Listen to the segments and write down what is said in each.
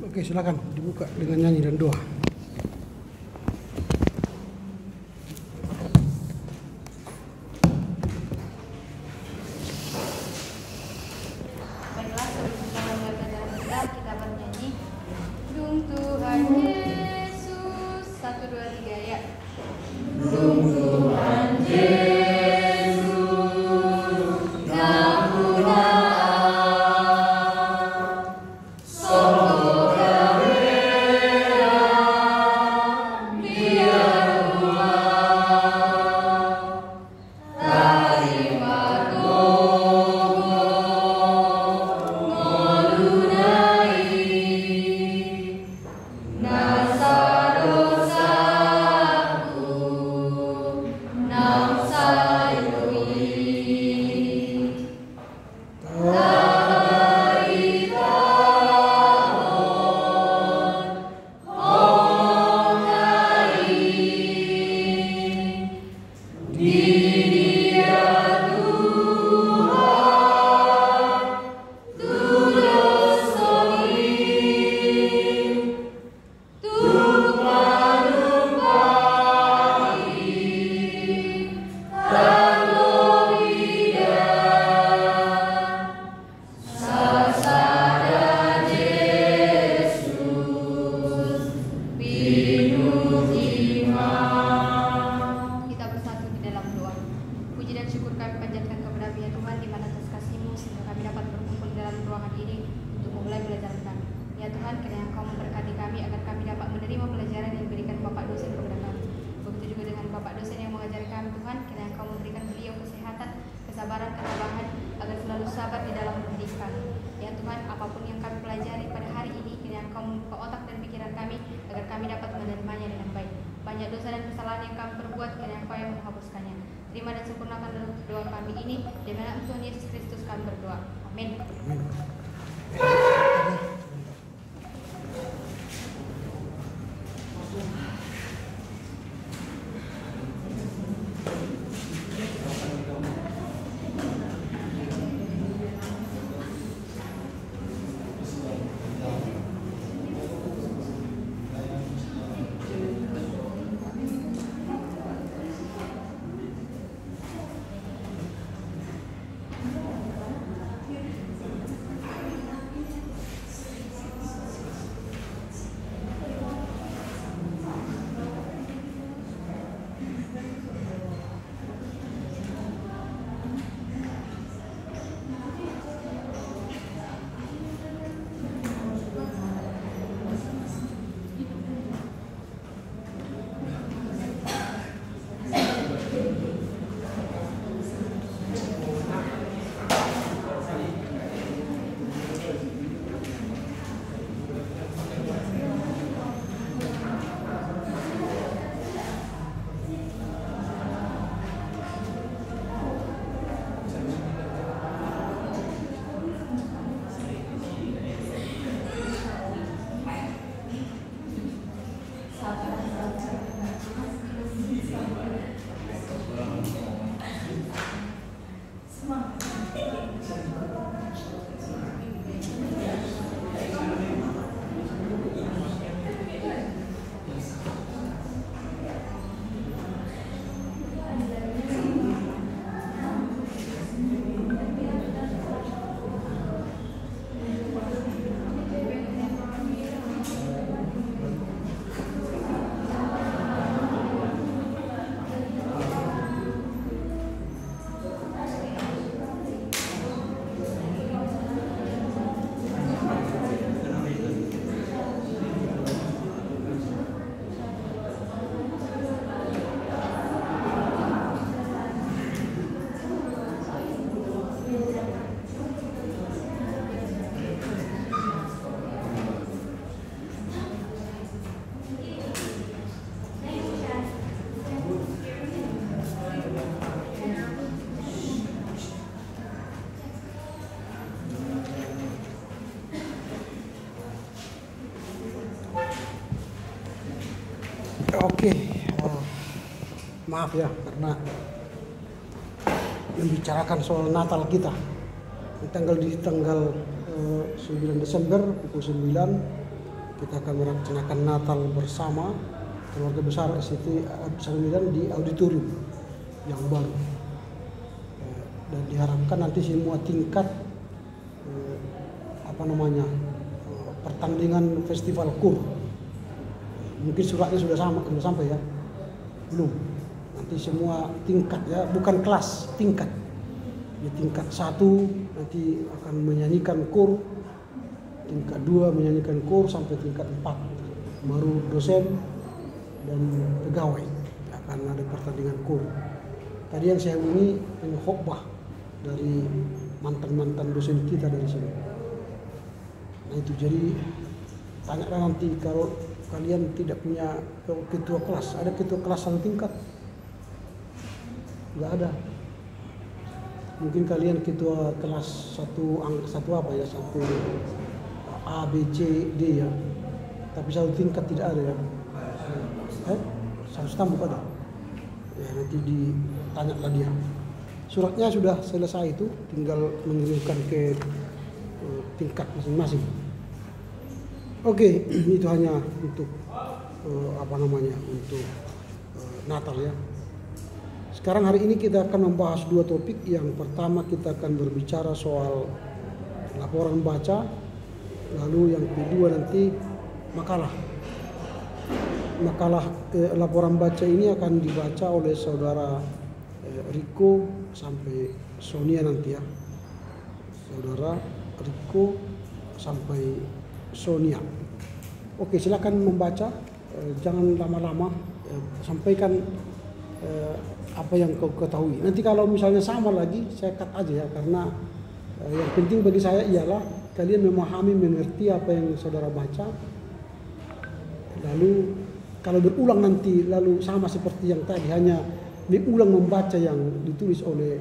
Oke, silakan dibuka dengan nyanyi dan doa. Baiklah, sebelum kita mulai pelajaran kita bernyanyi. Dung Tuhan Yesus, 1, 2, 3 ya. Dung Tuhan Yesus, Oke, maaf ya karena membicarakan soal Natal kita di tanggal 9 Desember pukul 9 kita akan melaksanakan Natal bersama keluarga besar SCT Sangiran di auditorium yang baru. Dan diharapkan nanti semua tingkat pertandingan festival KUR, mungkin suratnya sudah sampai ya, belum. Nanti semua tingkat ya, bukan kelas, tingkat. Di tingkat 1 nanti akan menyanyikan KUR, tingkat 2 menyanyikan KUR, sampai tingkat 4 baru dosen dan pegawai akan ada pertandingan KUR. Tadi yang saya ini khotbah dari mantan dosen kita dari sini. Nah itu, jadi tanyalah nanti kalau kalian tidak punya ketua kelas, ada ketua kelas satu tingkat? Nggak ada. Mungkin kalian ketua kelas satu apa ya, satu A, B, C, D ya, tapi satu tingkat tidak ada ya. Satu tamu ada. Ya nanti ditanyalah dia. Suratnya sudah selesai, itu tinggal mengirimkan ke tingkat masing-masing. Oke, itu hanya untuk untuk Natal ya. Sekarang hari ini kita akan membahas 2 topik. Yang pertama kita akan berbicara soal laporan baca, lalu yang kedua nanti makalah. Laporan baca ini akan dibaca oleh saudara Riko sampai Sonia nanti ya. Saudara Riko sampai Sonia. Oke, silakan membaca, jangan lama-lama, sampaikan apa yang kau ketahui. Nanti kalau misalnya sama lagi saya cut aja ya, karena yang penting bagi saya ialah kalian memahami, mengerti apa yang saudara baca. Lalu kalau berulang nanti lalu sama seperti yang tadi, hanya diulang membaca yang ditulis oleh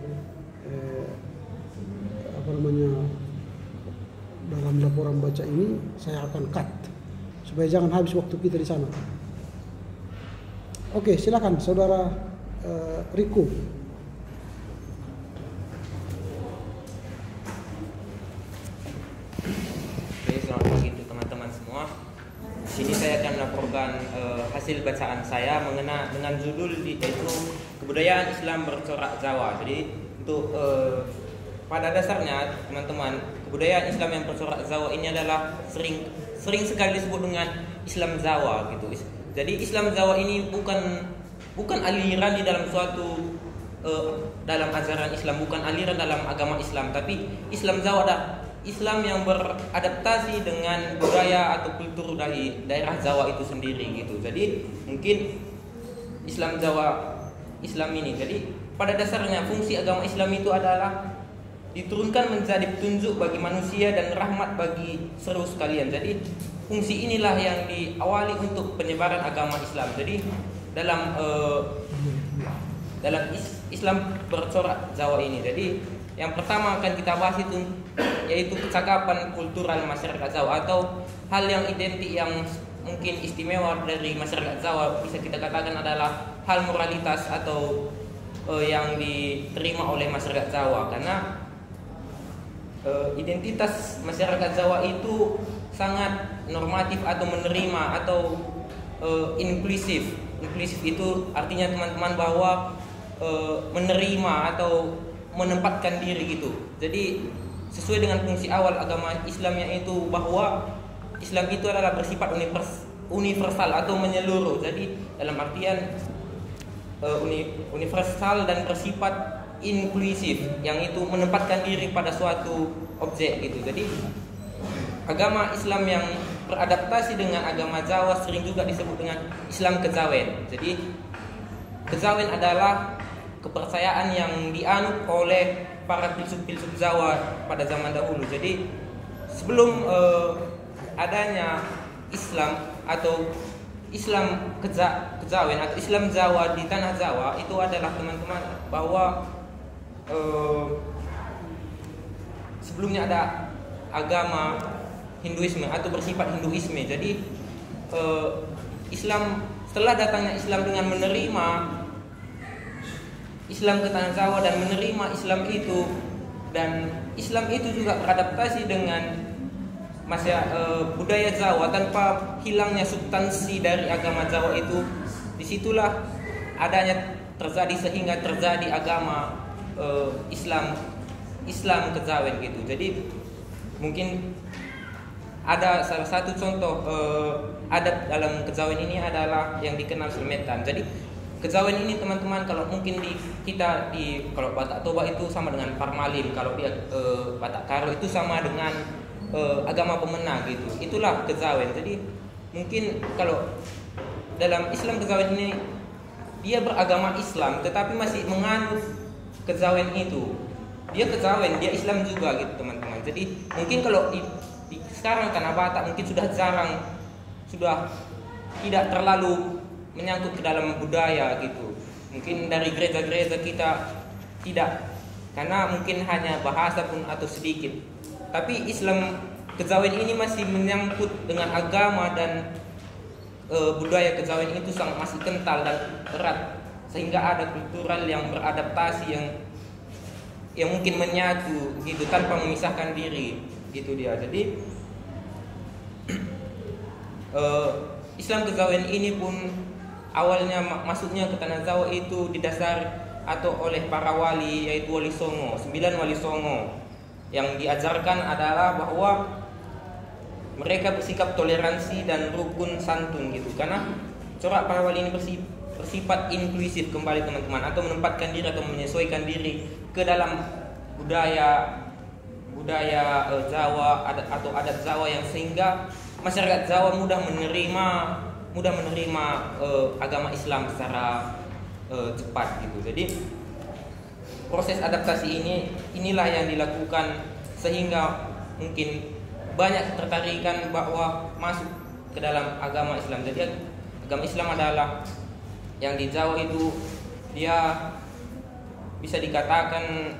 dalam laporan baca ini, saya akan cut supaya jangan habis waktu kita di sana. Oke, silakan saudara Riko. Oke, selamat pagi untuk teman-teman semua. Di sini saya akan melaporkan hasil bacaan saya mengenai dengan judul yaitu Kebudayaan Islam Bercorak Jawa. Jadi untuk pada dasarnya teman-teman, kebudayaan Islam yang bercorak Jawa ini adalah sering sekali disebut dengan Islam Jawa gitu. Jadi Islam Jawa ini bukan aliran di dalam suatu dalam ajaran Islam, bukan aliran dalam agama Islam, tapi Islam Jawa adalah Islam yang beradaptasi dengan budaya atau kultur dari daerah Jawa itu sendiri gitu. Jadi mungkin Islam Jawa ini. Jadi pada dasarnya fungsi agama Islam itu adalah diturunkan menjadi petunjuk bagi manusia dan rahmat bagi seluruh sekalian. Jadi fungsi inilah yang diawali untuk penyebaran agama Islam. Jadi dalam Islam bercorak Jawa ini. Jadi yang pertama akan kita bahas itu yaitu kecakapan kultural masyarakat Jawa, atau hal yang identik yang mungkin istimewa dari masyarakat Jawa, bisa kita katakan adalah hal moralitas atau yang diterima oleh masyarakat Jawa, karena identitas masyarakat Jawa itu sangat normatif atau menerima atau inklusif. Inklusif itu artinya teman-teman bahwa menerima atau menempatkan diri gitu. Jadi sesuai dengan fungsi awal agama Islam, yaitu bahwa Islam itu adalah bersifat universal atau menyeluruh. Jadi dalam artian universal dan bersifat inklusif, yang itu menempatkan diri pada suatu objek gitu. Jadi agama Islam yang beradaptasi dengan agama Jawa sering juga disebut dengan Islam kejawen. Jadi kejawen adalah kepercayaan yang dianut oleh para filsuf-filsuf Jawa pada zaman dahulu. Jadi sebelum adanya Islam atau Islam kejawen atau Islam Jawa di tanah Jawa, itu adalah teman-teman bahwa sebelumnya ada agama Hinduisme atau bersifat Hinduisme. Jadi Islam, setelah datangnya Islam dengan menerima Islam ke tanah Jawa dan menerima Islam itu, dan Islam itu juga beradaptasi dengan budaya Jawa tanpa hilangnya substansi dari agama Jawa itu, disitulah adanya terjadi sehingga terjadi agama Islam kejawen gitu. Jadi mungkin ada salah satu contoh adat dalam kejawen ini adalah yang dikenal Slemetan. Jadi kejawen ini teman-teman, kalau mungkin kalau Batak Toba itu sama dengan Parmalin, kalau dia Batak Karo itu sama dengan agama pemenang gitu. Itulah kejawen. Jadi mungkin kalau dalam Islam kejawen ini dia beragama Islam tetapi masih menganut kejawen itu. Dia kejawen, dia Islam juga gitu teman-teman. Jadi mungkin kalau di sekarang tanah Batak mungkin sudah jarang, sudah tidak terlalu menyangkut ke dalam budaya gitu. Mungkin dari gereja-gereja kita tidak, karena mungkin hanya bahasa pun atau sedikit. Tapi Islam kejawen ini masih menyangkut dengan agama dan budaya kejawen itu masih kental dan erat, sehingga ada kultural yang beradaptasi yang mungkin menyatu gitu tanpa memisahkan diri gitu dia. Jadi Islam kejawen ini pun awalnya masuknya ke tanah Jawa itu didasari atau oleh para wali, yaitu Wali Songo, 9 Wali Songo. Yang diajarkan adalah bahwa mereka bersikap toleransi dan rukun santun gitu. Karena corak para wali ini bersifat inklusif kembali teman-teman, atau menempatkan diri atau menyesuaikan diri ke dalam budaya Jawa atau adat Jawa, yang sehingga masyarakat Jawa mudah menerima agama Islam secara cepat gitu. Jadi proses adaptasi inilah yang dilakukan sehingga mungkin banyak ketertarikan bahwa masuk ke dalam agama Islam. Jadi agama Islam adalah yang di Jawa itu dia bisa dikatakan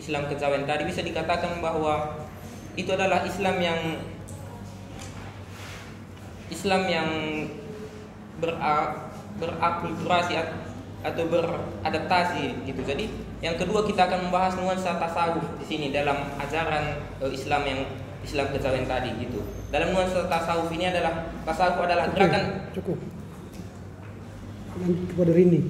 Islam kejawen tadi bisa dikatakan bahwa itu adalah Islam yang berakulturasi atau beradaptasi gitu. Jadi yang kedua kita akan membahas nuansa tasawuf di sini dalam ajaran Islam kejawen tadi gitu. Dalam nuansa tasawuf ini tasawuf adalah gerakan cukup. Lanjut kepada Rini.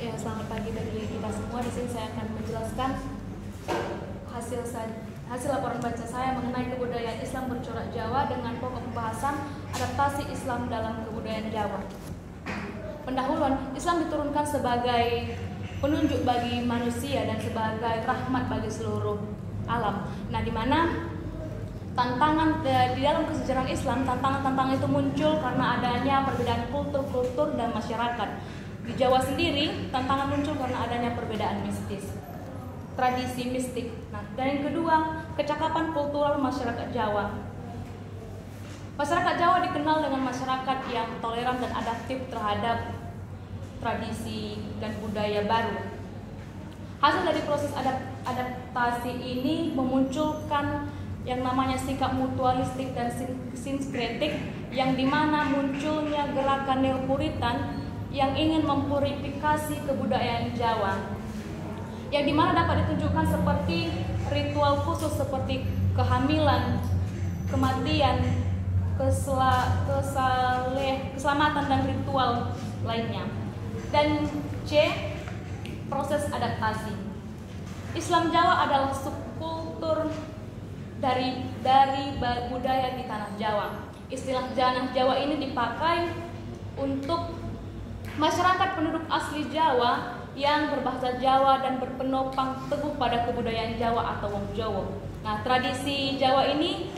Ya, selamat pagi bagi kita semua. Di sini saya akan menjelaskan hasil laporan baca saya mengenai kebudayaan Islam bercorak Jawa dengan pokok pembahasan adaptasi Islam dalam kebudayaan Jawa. Pendahuluan, Islam diturunkan sebagai penunjuk bagi manusia dan sebagai rahmat bagi seluruh alam. Nah, di mana tantangan di dalam kesejarah Islam, tantangan itu muncul karena adanya perbedaan kultur dan masyarakat. Di Jawa sendiri, tantangan muncul karena adanya perbedaan mistis, tradisi mistik. Nah, dan yang kedua, kecakapan kultural masyarakat Jawa. Masyarakat Jawa dikenal dengan masyarakat yang toleran dan adaptif terhadap tradisi dan budaya baru. Hasil dari proses adaptasi ini memunculkan yang namanya sikap mutualistik dan sinkretik, yang dimana munculnya gerakan neopuritan yang ingin mempurifikasi kebudayaan Jawa, yang dimana dapat ditunjukkan seperti ritual khusus seperti kehamilan, kematian, keselamatan dan ritual lainnya. Dan C, proses adaptasi. Islam Jawa adalah subkultur dari budaya di tanah Jawa. Istilah tanah Jawa ini dipakai untuk masyarakat penduduk asli Jawa yang berbahasa Jawa dan berpenopang teguh pada kebudayaan Jawa atau wong Jawa. Nah, tradisi Jawa ini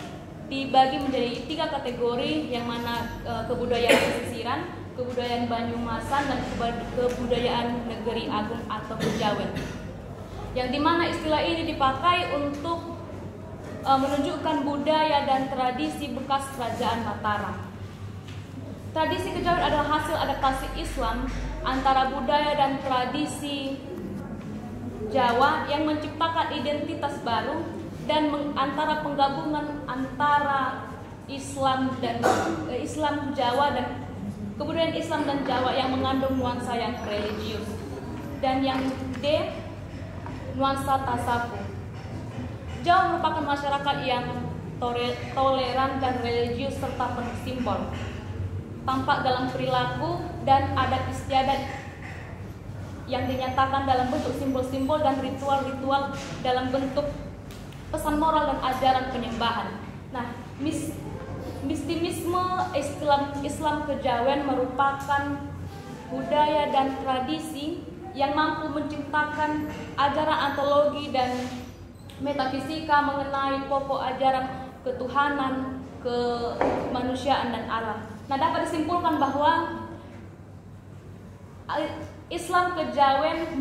dibagi menjadi 3 kategori, yang mana kebudayaan pesisiran, kebudayaan Banyumasan, dan kebudayaan Negeri Agung atau Kejawen. Yang dimana istilah ini dipakai untuk menunjukkan budaya dan tradisi bekas kerajaan Mataram. Tradisi Kejawen adalah hasil adaptasi Islam antara budaya dan tradisi Jawa yang menciptakan identitas baru dan antara penggabungan antara Islam dan Islam Jawa dan kebudayaan Islam dan Jawa yang mengandung nuansa yang religius. Dan yang D, nuansa tasawuf. Jawa merupakan masyarakat yang toleran dan religius serta penuh simbol, tampak dalam perilaku dan adat istiadat yang dinyatakan dalam bentuk simbol-simbol dan ritual-ritual dalam bentuk pesan moral dan ajaran penyembahan. Nah, mistimisme Islam kejawen merupakan budaya dan tradisi yang mampu menciptakan ajaran ontologi dan metafisika mengenai pokok ajaran ketuhanan, kemanusiaan dan alam. Nah, dapat disimpulkan bahwa Islam kejawen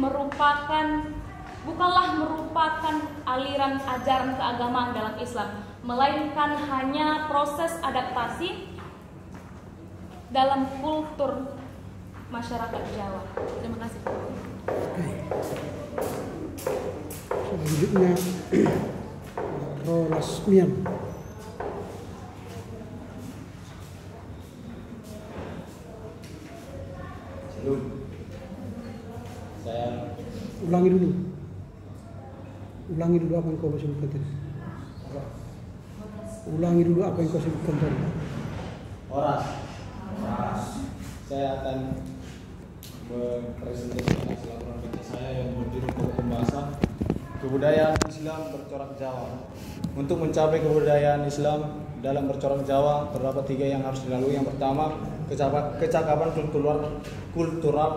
bukanlah merupakan aliran ajaran keagamaan dalam Islam, melainkan hanya proses adaptasi dalam kultur masyarakat Jawa. Terima kasih. Selanjutnya Rolasmian. Saya Ulangi dulu apa yang kau sebutkan tadi. Ulangi dulu apa yang kau sebutkan tadi. Oras. Saya akan mempresentasikan laporan kerja saya yang berdiri pada pembahasan kebudayaan Islam bercorak Jawa. Untuk mencapai kebudayaan Islam dalam bercorak Jawa terdapat 3 yang harus dilalui. Yang pertama, kecakapan kultural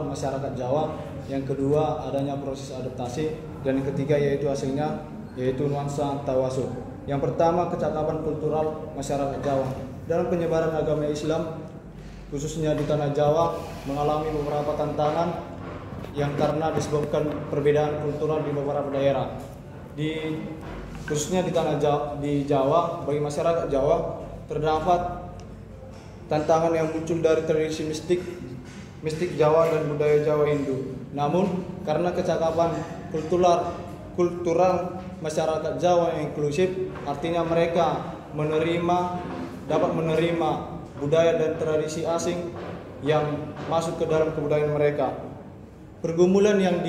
masyarakat Jawa. Yang kedua, adanya proses adaptasi, dan yang ketiga yaitu hasilnya yaitu nuansa tawasud. Yang pertama, kecakapan kultural masyarakat Jawa. Dalam penyebaran agama Islam khususnya di tanah Jawa mengalami beberapa tantangan yang karena disebabkan perbedaan kultural di beberapa daerah. Khususnya di tanah Jawa, bagi masyarakat Jawa terdapat tantangan yang muncul dari tradisi mistik Jawa dan budaya Jawa Hindu. Namun karena kecakapan kultural masyarakat Jawa yang inklusif, artinya mereka dapat menerima budaya dan tradisi asing yang masuk ke dalam kebudayaan mereka. Pergumulan yang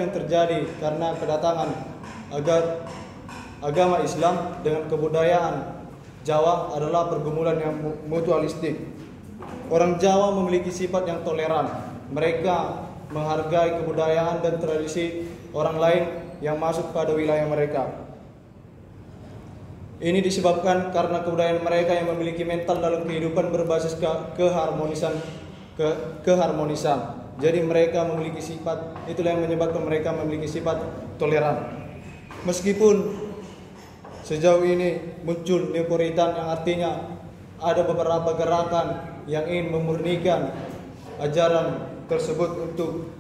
terjadi karena kedatangan agama Islam dengan kebudayaan Jawa adalah pergumulan yang mutualistik. Orang Jawa memiliki sifat yang toleran. Mereka menghargai kebudayaan dan tradisi orang lain yang masuk pada wilayah mereka. Ini disebabkan karena kebudayaan mereka yang memiliki mental dalam kehidupan berbasis keharmonisan. Jadi mereka memiliki sifat, itulah yang menyebabkan mereka memiliki sifat toleran. Meskipun sejauh ini muncul neopuritan yang artinya ada beberapa gerakan yang ingin memurnikan ajaran tersebut untuk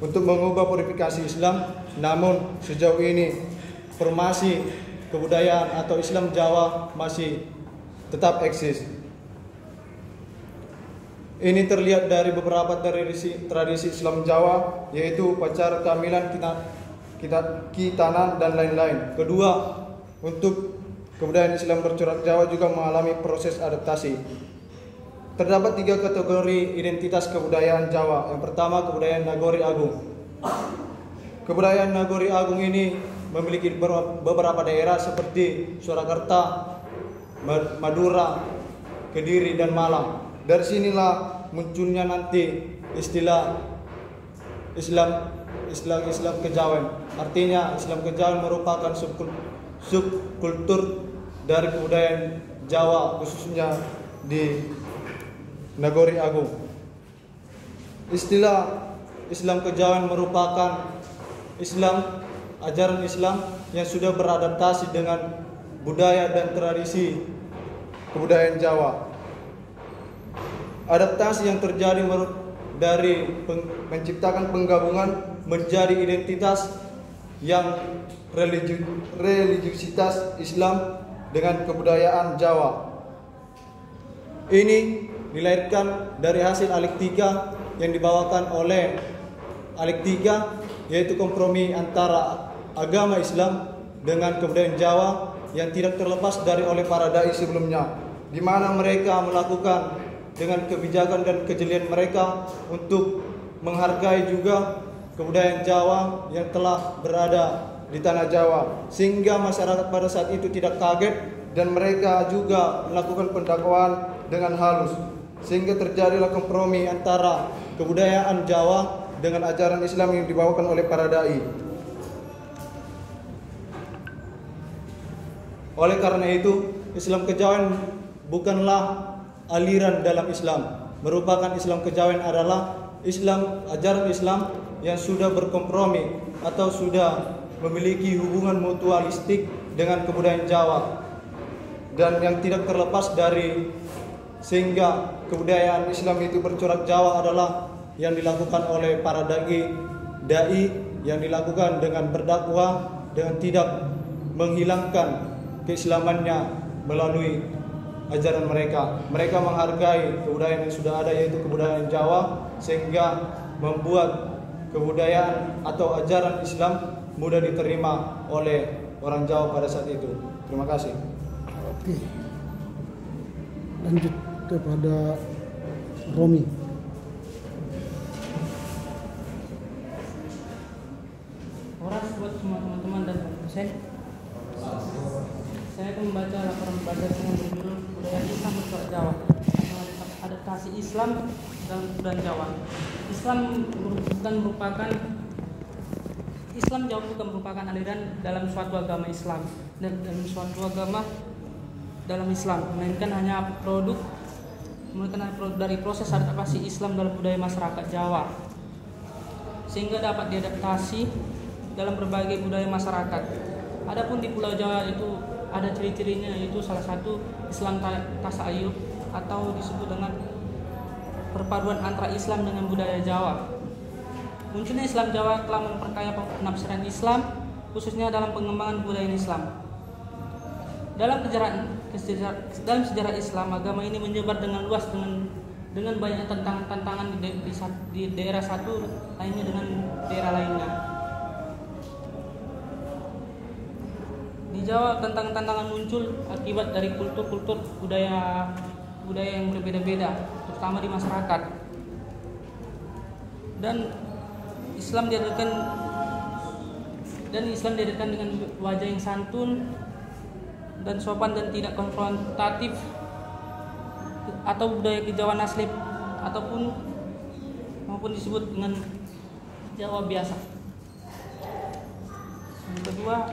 mengubah purifikasi Islam, namun sejauh ini formasi kebudayaan atau Islam Jawa masih tetap eksis. Ini terlihat dari beberapa tradisi Islam Jawa, yaitu upacara kehamilan, khitanan dan lain-lain. Kedua, untuk kebudayaan Islam bercorak Jawa juga mengalami proses adaptasi. Terdapat 3 kategori identitas kebudayaan Jawa. Yang pertama, kebudayaan Nagori Agung. Kebudayaan Nagori Agung ini memiliki beberapa daerah seperti Surakarta, Madura, Kediri, dan Malang. Dari sinilah munculnya nanti istilah Islam kejawen. Artinya Islam kejawen merupakan subkultur dari kebudayaan Jawa, khususnya di Nagori Agung. Istilah Islam kejawen merupakan ajaran Islam yang sudah beradaptasi dengan budaya dan tradisi kebudayaan Jawa. Adaptasi yang terjadi dari menciptakan penggabungan menjadi identitas yang religiusitas Islam dengan kebudayaan Jawa. Ini dilahirkan dari hasil alektika yang dibawakan oleh alektika yaitu kompromi antara agama Islam dengan kebudayaan Jawa yang tidak terlepas dari oleh para dai sebelumnya, di mana mereka melakukan dengan kebijakan dan kejelian mereka untuk menghargai juga kebudayaan Jawa yang telah berada di tanah Jawa, sehingga masyarakat pada saat itu tidak kaget dan mereka juga melakukan pendakwaan dengan halus, sehingga terjadilah kompromi antara kebudayaan Jawa dengan ajaran Islam yang dibawakan oleh para dai. Oleh karena itu, Islam kejawen bukanlah aliran dalam Islam. Merupakan Islam kejawen adalah ajaran Islam yang sudah berkompromi atau sudah memiliki hubungan mutualistik dengan kebudayaan Jawa, dan yang tidak terlepas dari, sehingga kebudayaan Islam itu bercorak Jawa adalah yang dilakukan oleh para dai yang dilakukan dengan berdakwah dengan tidak menghilangkan keislamannya melalui ajaran mereka. Mereka menghargai kebudayaan yang sudah ada, yaitu kebudayaan Jawa, sehingga membuat kebudayaan atau ajaran Islam mudah diterima oleh orang Jawa pada saat itu. Terima kasih. Oke. Lanjut kepada Romi. Horas buat semua teman-teman dan dosen. Saya akan membaca laporan pembelajaran dengan berjudul Budaya Islam Bercorak Jawa, adaptasi Islam dalam kebudayaan Jawa. Islam Jawa bukan merupakan aliran dalam suatu agama Islam dan dalam suatu agama dalam Islam, melainkan hanya produk dari proses adaptasi Islam dalam budaya masyarakat Jawa, sehingga dapat diadaptasi dalam berbagai budaya masyarakat. Adapun di Pulau Jawa itu ada ciri-cirinya, yaitu salah satu Islam tasayuf atau disebut dengan perpaduan antara Islam dengan budaya Jawa. Munculnya Islam Jawa telah memperkaya penafsiran Islam, khususnya dalam pengembangan budaya Islam. Dalam sejarah Islam, agama ini menyebar dengan luas dengan banyak tantangan-tantangan di daerah satu lainnya dengan daerah lainnya. Di Jawa tantangan-tantangan muncul akibat dari kultur budaya yang berbeda-beda, terutama di masyarakat. Dan Islam dihadirkan dengan wajah yang santun dan sopan dan tidak konfrontatif, atau budaya kejawaan asli maupun disebut dengan Jawa biasa. Yang kedua,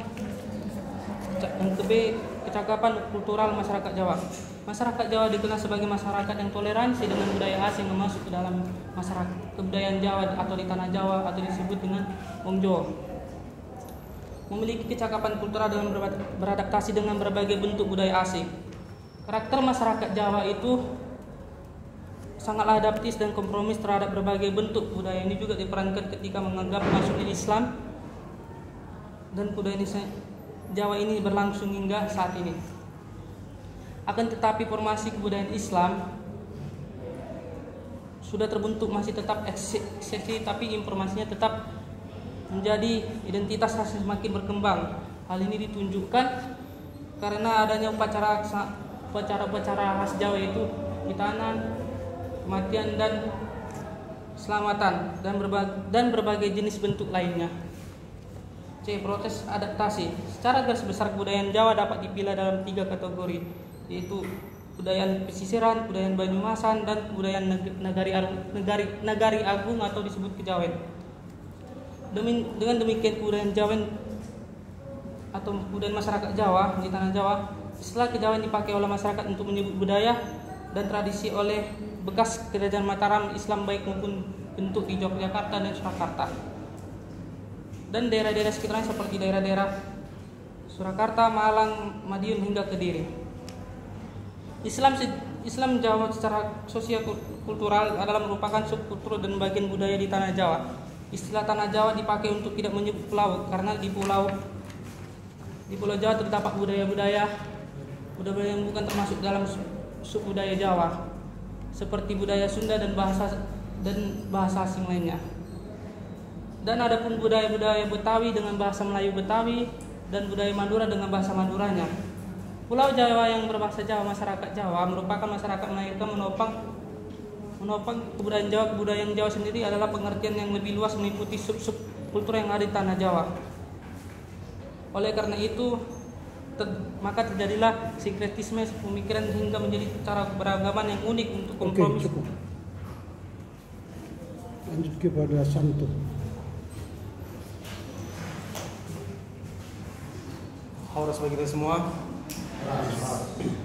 kecakapan kultural masyarakat Jawa. Masyarakat Jawa dikenal sebagai masyarakat yang toleransi dengan budaya asing yang masuk ke dalam masyarakat kebudayaan Jawa atau di tanah Jawa, atau disebut dengan Wong Jawa. Memiliki kecakapan kultural dalam beradaptasi dengan berbagai bentuk budaya asing. Karakter masyarakat Jawa itu sangatlah adaptif dan kompromis terhadap berbagai bentuk budaya. Ini juga diperankan ketika menganggap masuknya Islam, dan budaya Jawa ini berlangsung hingga saat ini. Akan tetapi formasi kebudayaan Islam sudah terbentuk, masih tetap eksepsi, tapi informasinya tetap menjadi identitas yang semakin berkembang. Hal ini ditunjukkan karena adanya upacara khas Jawa, yaitu hitanan, kematian, dan keselamatan, dan berbagai jenis bentuk lainnya. C. Proses adaptasi. Secara garis besar kebudayaan Jawa dapat dipilih dalam 3 kategori, yaitu kebudayaan pesisiran, kebudayaan Banyumasan, dan kebudayaan Nagari Agung atau disebut kejawen. Dengan demikian kebudayaan Jawen atau kebudayaan masyarakat Jawa di tanah Jawa, istilah kejawen dipakai oleh masyarakat untuk menyebut budaya dan tradisi oleh bekas kerajaan Mataram Islam, baik maupun bentuk di Yogyakarta dan Surakarta, dan daerah-daerah sekitarnya seperti daerah-daerah Surakarta, Malang, Madiun hingga Kediri. Islam Jawa secara sosial kultural adalah merupakan subkultur dan bagian budaya di tanah Jawa. Istilah tanah Jawa dipakai untuk tidak menyebut pulau, karena di pulau Jawa terdapat budaya-budaya yang bukan termasuk dalam subbudaya Jawa, seperti budaya Sunda dan bahasa asing lainnya. Dan ada pun budaya-budaya Betawi dengan bahasa Melayu Betawi dan budaya Madura dengan bahasa Maduranya. Pulau Jawa yang berbahasa Jawa, masyarakat Jawa merupakan masyarakat melahirkan menopang kebudayaan Jawa sendiri adalah pengertian yang lebih luas meliputi sub-sub kultur yang ada di tanah Jawa. Oleh karena itu, maka terjadilah sinkretisme pemikiran hingga menjadi cara beragaman yang unik untuk kompromi. Oke, cukup. Lanjut kepada Santo. Hauras bagi kita semua.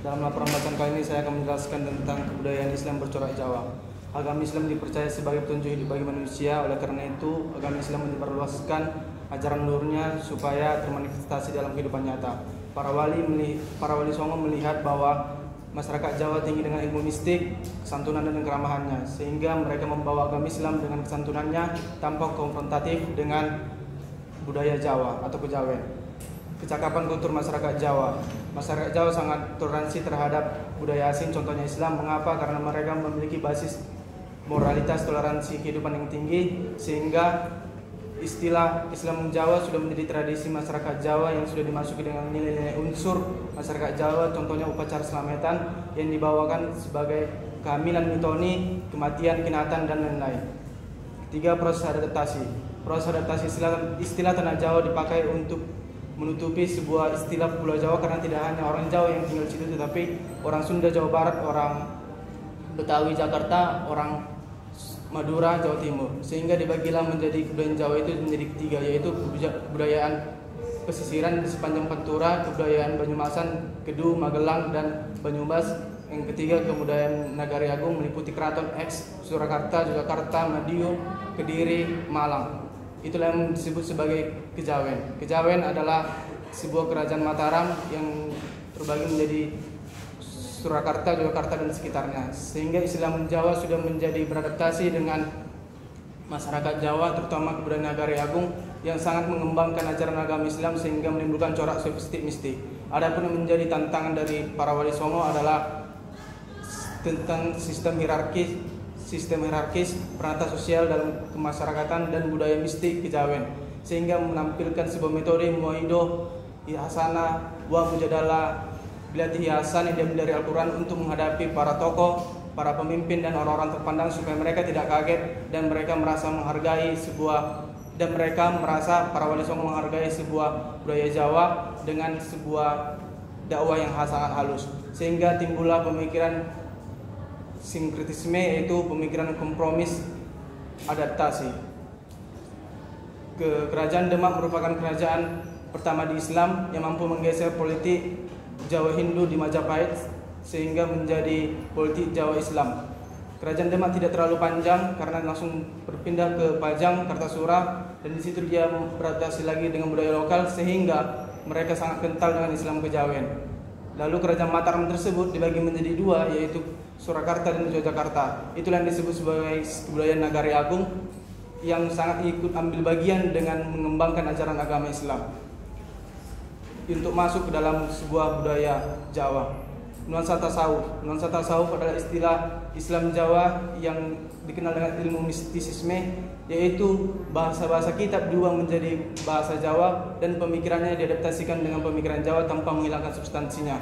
Dalam laporan bacaan kali ini saya akan menjelaskan tentang kebudayaan Islam bercorak Jawa. Agama Islam dipercaya sebagai petunjuk hidup bagi manusia. Oleh karena itu, agama Islam menyebarluaskan ajaran luhurnya supaya termanifestasi dalam kehidupan nyata. Para wali songo melihat bahwa masyarakat Jawa tinggi dengan ilmu mistik, kesantunan dan keramahannya, sehingga mereka membawa agama Islam dengan kesantunannya tanpa konfrontatif dengan budaya Jawa atau kejawen. Kecakapan kultur masyarakat Jawa. Masyarakat Jawa sangat toleransi terhadap budaya asing, contohnya Islam. Mengapa? Karena mereka memiliki basis moralitas toleransi kehidupan yang tinggi, sehingga istilah Islam Jawa sudah menjadi tradisi masyarakat Jawa yang sudah dimasuki dengan nilai-nilai unsur masyarakat Jawa, contohnya upacara selamatan yang dibawakan sebagai kehamilan mitoni, kematian, kinatan, dan lain-lain. Ketiga, proses adaptasi. Proses adaptasi istilah tanah Jawa dipakai untuk menutupi sebuah istilah Pulau Jawa, karena tidak hanya orang Jawa yang tinggal di situ, tetapi orang Sunda, Jawa Barat, orang Betawi, Jakarta, orang Madura, Jawa Timur, sehingga dibagilah menjadi kebudayaan Jawa itu menjadi tiga, yaitu kebudayaan pesisiran di sepanjang Pantura, kebudayaan Banyumasan, Kedu, Magelang, dan Banyumas. Yang ketiga, kebudayaan Nagari Agung meliputi Keraton X, Surakarta, Yogyakarta, Madiun, Kediri, Malang. Itulah yang disebut sebagai kejawen. Kejawen adalah sebuah kerajaan Mataram yang terbagi menjadi Surakarta, Yogyakarta, dan sekitarnya. Sehingga Islam Jawa sudah menjadi beradaptasi dengan masyarakat Jawa, terutama kebudayaan Nagari Agung yang sangat mengembangkan ajaran agama Islam sehingga menimbulkan corak sofistik mistik. Adapun yang menjadi tantangan dari para wali songo adalah tentang sistem hierarkis, peranata sosial dalam kemasyarakatan dan budaya mistik kejawen, sehingga menampilkan sebuah metode muaidoh, ihasana, wa mujadalah, bilatih hiasan yang diambil dari Al-Quran untuk menghadapi para tokoh, para pemimpin, dan orang-orang terpandang supaya mereka tidak kaget dan mereka merasa para wali songo menghargai sebuah budaya Jawa dengan sebuah dakwah yang sangat halus, sehingga timbullah pemikiran sinkretisme, yaitu pemikiran kompromis adaptasi. Kerajaan Demak merupakan kerajaan pertama di Islam yang mampu menggeser politik Jawa Hindu di Majapahit sehingga menjadi politik Jawa Islam. Kerajaan Demak tidak terlalu panjang karena langsung berpindah ke Pajang, Kartasura, dan di situ dia beradaptasi lagi dengan budaya lokal sehingga mereka sangat kental dengan Islam kejawen. Lalu kerajaan Mataram tersebut dibagi menjadi dua, yaitu Surakarta dan Yogyakarta. Itulah yang disebut sebagai kebudayaan Nagari Agung yang sangat ikut ambil bagian dengan mengembangkan ajaran agama Islam untuk masuk ke dalam sebuah budaya Jawa. Nuansa tasawuf. Nuansa tasawuf adalah istilah Islam Jawa yang dikenal dengan ilmu mistisisme, yaitu bahasa-bahasa kitab diubah menjadi bahasa Jawa dan pemikirannya diadaptasikan dengan pemikiran Jawa tanpa menghilangkan substansinya.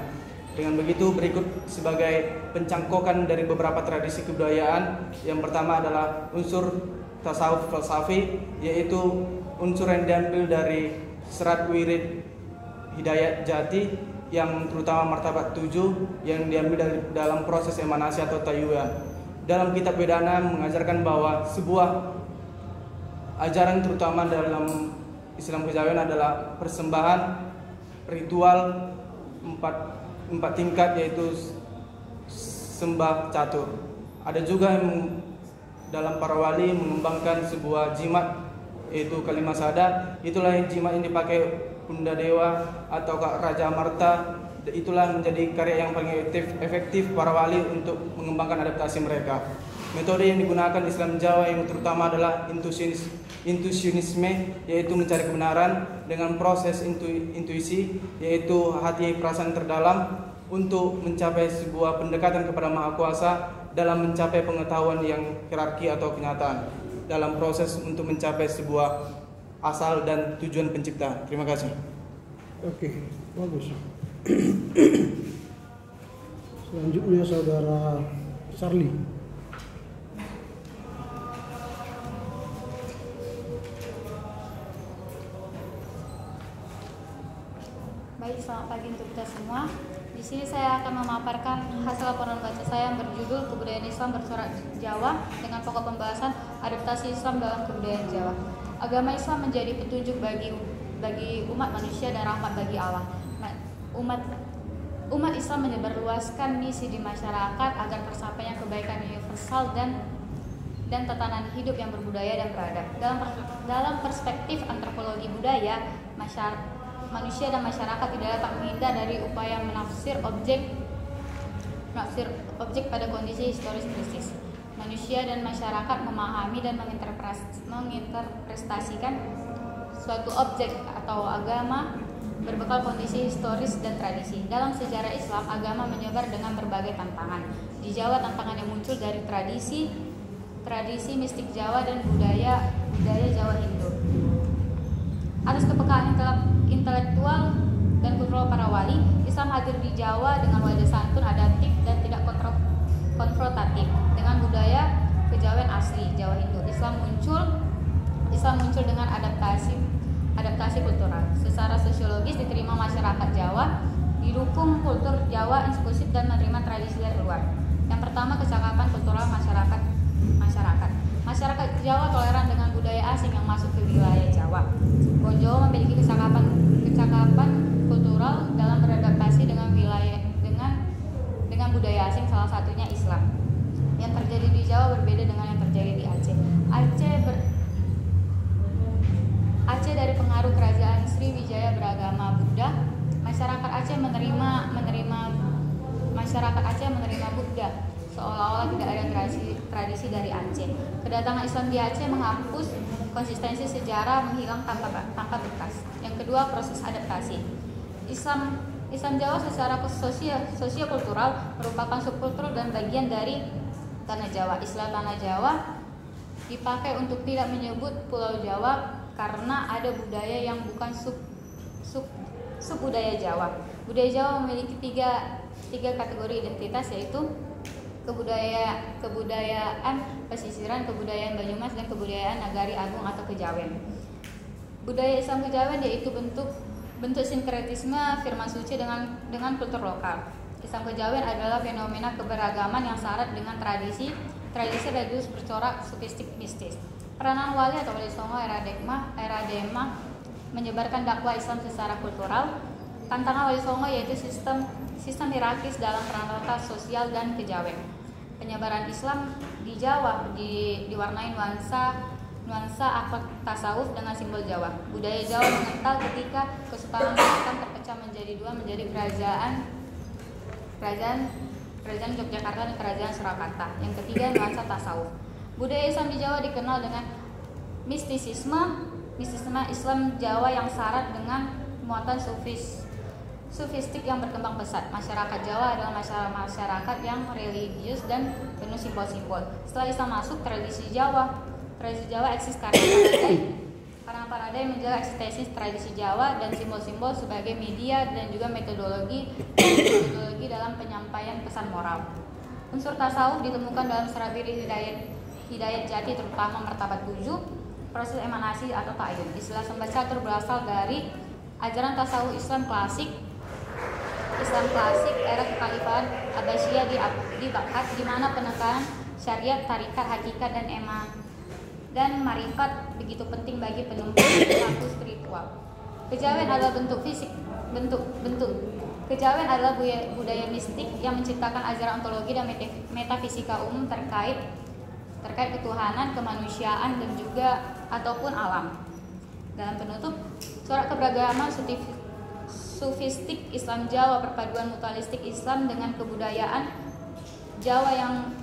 Dengan begitu, berikut sebagai pencangkokan dari beberapa tradisi kebudayaan. Yang pertama adalah unsur tasawuf falsafi, yaitu unsur yang diambil dari serat wirid Hidayat Jati yang terutama martabat 7 yang diambil dari dalam proses emanasi atau tayuan. Dalam kitab Vedana mengajarkan bahwa sebuah ajaran terutama dalam Islam kejawen adalah persembahan ritual empat tingkat, yaitu sembah catur. Ada juga yang dalam para wali mengembangkan sebuah jimat, yaitu kalimat sadat. Itulah yang jimat yang dipakai Bunda Dewa atau Raja Amarta. Itulah menjadi karya yang paling efektif para wali untuk mengembangkan adaptasi mereka. Metode yang digunakan Islam Jawa yang terutama adalah intuisionisme, yaitu mencari kebenaran dengan proses intuisi, yaitu hati perasaan terdalam untuk mencapai sebuah pendekatan kepada Maha Kuasa dalam mencapai pengetahuan yang hierarki atau kenyataan. dalam proses untuk mencapai sebuah asal dan tujuan penciptaan. Terima kasih. Oke, bagus. Selanjutnya saudara Charlie. Baik, selamat pagi untuk kita semua. Di sini saya akan memaparkan hasil laporan baca saya yang berjudul Kebudayaan Islam Bercorak Jawa dengan pokok pembahasan adaptasi Islam dalam kebudayaan Jawa. Agama Islam menjadi petunjuk bagi umat manusia dan rahmat bagi Allah. Umat Islam menyebarluaskan misi di masyarakat agar tercapainya kebaikan universal dan tatanan hidup yang berbudaya dan beradab. Dalam perspektif antropologi budaya, manusia dan masyarakat tidak dapat menghindar dari upaya menafsir objek pada kondisi historis krisis. Manusia dan masyarakat memahami dan menginterpretasikan suatu objek atau agama berbekal kondisi historis dan tradisi. Dalam sejarah Islam, agama menyebar dengan berbagai tantangan. Di Jawa, tantangan yang muncul dari tradisi mistik Jawa dan budaya Jawa Hindu. Atas kepekaan intelektual dan kultural para wali, Islam hadir di Jawa dengan wajah santun, adaptif dan tidak konfrontatif dengan budaya kejawen asli Jawa Hindu. Islam muncul dengan adaptasi kultural. Secara sosiologis diterima masyarakat Jawa, didukung kultur Jawa inklusif dan menerima tradisi dari luar. Yang pertama, kecakapan kultural masyarakat. Masyarakat Jawa toleran dengan budaya asing yang masuk ke wilayah Jawa. Jawa memiliki kecakapan kultural dalam beradaptasi dengan budaya asing, salah satunya Islam. Yang terjadi di Jawa berbeda dengan yang terjadi di Aceh. Aceh dari pengaruh kerajaan Sriwijaya beragama Buddha. Masyarakat Aceh menerima Buddha, seolah-olah tidak ada tradisi dari Aceh. Kedatangan Islam di Aceh menghapus konsistensi sejarah, menghilang tanpa bekas. Yang kedua, proses adaptasi. Islam Jawa secara sosio-kultural merupakan subkultur dan bagian dari tanah Jawa. Istilah tanah Jawa dipakai untuk tidak menyebut Pulau Jawa karena ada budaya yang bukan subbudaya Jawa. Budaya Jawa memiliki tiga kategori identitas, yaitu kebudayaan pesisiran, kebudayaan Banyumas, dan kebudayaan Nagari Agung atau Kejawen. Budaya Islam Kejawen yaitu bentuk sinkretisme firman suci dengan kultur lokal. Islam Kejawen adalah fenomena keberagaman yang syarat dengan tradisi religius bercorak sufistik mistis. Peranan wali atau wali songo era Dema menyebarkan dakwah Islam secara kultural. Tantangan wali songo yaitu sistem hierarkis dalam peran sosial dan kejawen. Penyebaran Islam di Jawa diwarnai nuansa akhlak tasawuf dengan simbol Jawa. Budaya Jawa mengental ketika Kesultanan Islam terpecah menjadi dua, menjadi kerajaan Yogyakarta dan kerajaan Surakarta. Yang ketiga, nuansa tasawuf. Budaya Islam di Jawa dikenal dengan mistisisme Islam Jawa yang syarat dengan muatan sufistik yang berkembang pesat. Masyarakat Jawa adalah masyarakat yang religius dan penuh simbol-simbol. Setelah Islam masuk, tradisi Jawa eksis karena Paradai menjaga eksistensi tradisi Jawa dan simbol-simbol sebagai media dan juga metodologi dalam penyampaian pesan moral. Unsur tasawuf ditemukan dalam Serabiri Hidayat Jati, terutama martabat 7, proses emanasi atau ta'ayun. Istilah sembah catur berasal dari ajaran tasawuf Islam klasik era kekhalifahan Abbasiyah di Baghdad, di mana penekanan syariat, tarikat, hakikat dan marifat begitu penting bagi penyembuhan perilaku spiritual. Kejawen adalah bentuk Kejawen adalah budaya mistik yang menciptakan ajaran ontologi dan metafisika umum terkait ketuhanan, kemanusiaan, dan juga ataupun alam. Dalam penutup, corak keberagaman sufistik Islam Jawa, perpaduan mutualistik Islam dengan kebudayaan Jawa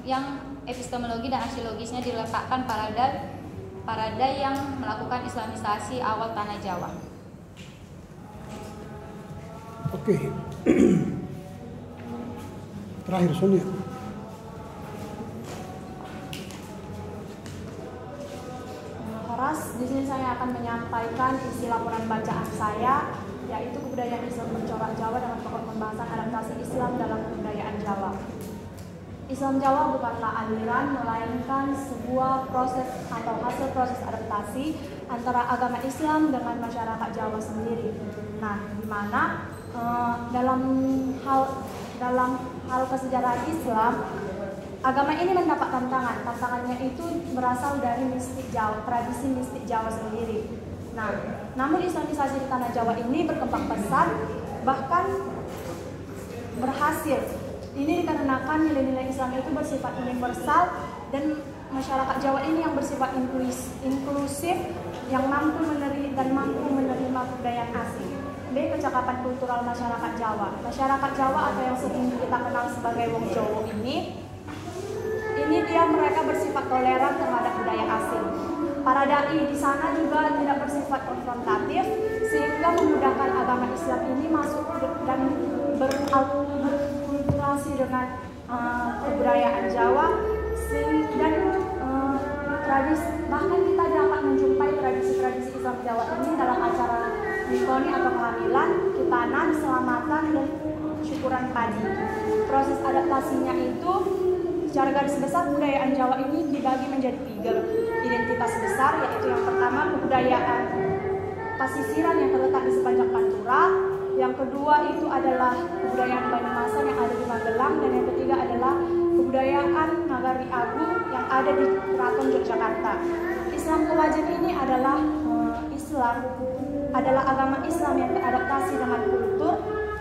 yang epistemologi dan aksiologisnya diletakkan Paradai yang melakukan islamisasi awal tanah Jawa. Oke. Terakhir, Sonia. akan menyampaikan isi laporan bacaan saya, yaitu kebudayaan Islam bercorak Jawa dengan pokok pembahasan adaptasi Islam dalam kebudayaan Jawa. Islam Jawa bukanlah aliran, melainkan sebuah proses atau hasil proses adaptasi antara agama Islam dengan masyarakat Jawa sendiri. Nah, di mana dalam hal kesejarahan Islam, agama ini mendapat tantangan. Tantangannya itu berasal dari mistik Jawa, tradisi mistik Jawa sendiri. Nah, namun Islamisasi di tanah Jawa ini berkembang pesat, bahkan berhasil. Ini dikarenakan nilai-nilai Islam itu bersifat universal dan masyarakat Jawa ini yang bersifat inklusif, yang mampu menerima kebudayaan asing. B. Kecakapan kultural masyarakat Jawa. Masyarakat Jawa atau yang sering kita kenal sebagai Wong Jawa ini mereka bersifat toleran terhadap budaya asing. Para dai di sana juga tidak bersifat konfrontatif, sehingga memudahkan agama Islam ini masuk dan berkulturasi dengan kebudayaan Jawa, dan bahkan kita dapat menjumpai tradisi-tradisi Islam Jawa ini dalam acara Mitoni atau kehamilan, kitanan, selamatan, dan syukuran padi. Proses adaptasinya itu secara garis besar kebudayaan Jawa ini dibagi menjadi 3 identitas besar, yaitu yang pertama kebudayaan pasisiran yang terletak di sepanjang Pantura, yang kedua itu adalah kebudayaan Banyumasan yang ada di Magelang, dan yang ketiga adalah kebudayaan Nagari Agung yang ada di Keraton Yogyakarta. Islam Kewajen ini adalah agama Islam yang beradaptasi dengan kultur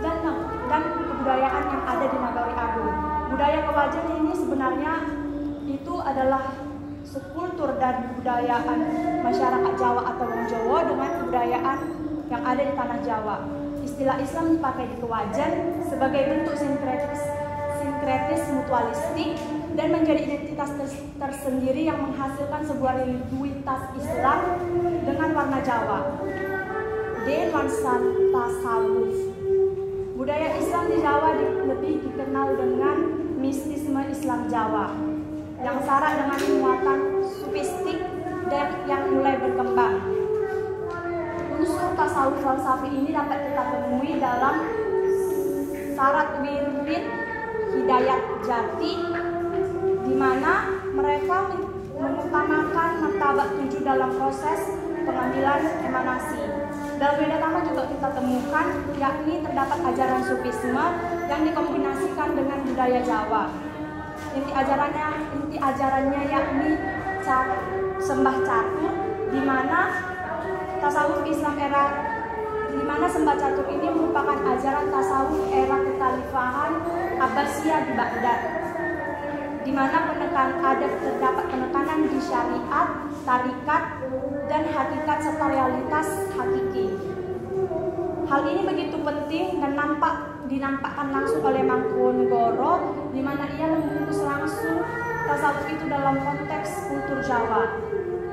dan kebudayaan yang ada di Nagari Agung. Budaya Kewajen ini sebenarnya itu adalah subkultur dan kebudayaan masyarakat Jawa atau Wong Jawa dengan kebudayaan yang ada di tanah Jawa. Istilah Islam dipakai di Kewajen sebagai bentuk sinkretis mutualistik dan menjadi identitas tersendiri yang menghasilkan sebuah religiusitas Islam dengan warna Jawa. D. Nuansa tasawuf. Budaya Islam di Jawa lebih dikenal dengan mistisme Islam Jawa yang syarat dengan muatan sufistik dan yang mulai berkembang. Unsur tasawuf falsafi ini dapat kita temui dalam syarat wirid hidayat jati, di mana mereka mengutamakan martabat 7 dalam proses pengambilan emanasi. Dalam Vedatama juga kita temukan, yakni terdapat ajaran sufisme yang dikombinasikan dengan budaya Jawa. Inti ajarannya yakni sembah catur, di mana tasawuf Islam di mana sembah catur ini merupakan ajaran tasawuf era kekhalifahan Abbasiyah di Baghdad, di mana terdapat penekanan di syariat, tarikat, dan hakikat serta realitas hakiki. Hal ini begitu penting dan dinampakkan langsung oleh Mangkunegoro, di mana ia membungkus langsung tasawuf itu dalam konteks kultur Jawa.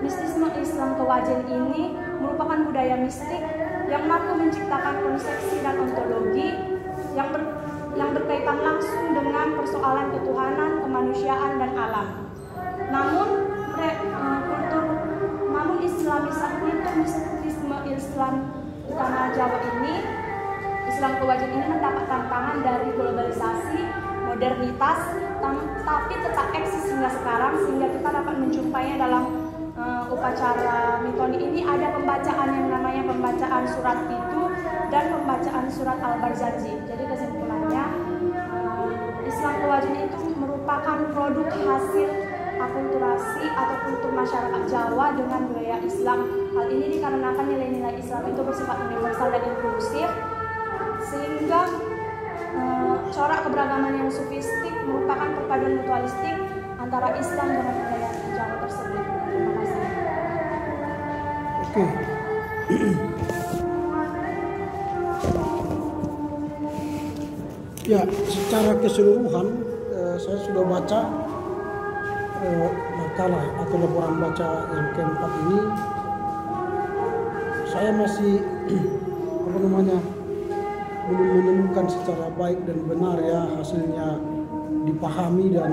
Mistisme Islam Kewajen ini merupakan budaya mistik yang mampu menciptakan konsepsi dan ontologi yang berkaitan langsung dengan persoalan ketuhanan, kemanusiaan, dan alam. Namun mistisme Islam di tanah Jawa ini, Islam Kewajen ini mendapat tantangan dari globalisasi, modernitas, tapi tetap eksis hingga sekarang, sehingga kita dapat menjumpainya dalam upacara Mitoni ini. Ada pembacaan yang namanya pembacaan surat itu dan pembacaan surat Al-Barzanji. Jadi kesimpulannya, Islam Kewajen itu merupakan produk hasil akulturasi atau kultur masyarakat Jawa dengan budaya Islam. Hal ini dikarenakan nilai-nilai Islam itu bersifat universal dan inklusif, sehingga corak keberagaman yang sufistik merupakan perpaduan mutualistik antara Islam dengan budaya Jawa tersebut. Terima kasih. Oke. Ya, secara keseluruhan saya sudah baca makalah atau laporan baca yang keempat ini. Saya masih belum menemukan secara baik dan benar ya hasilnya dipahami dan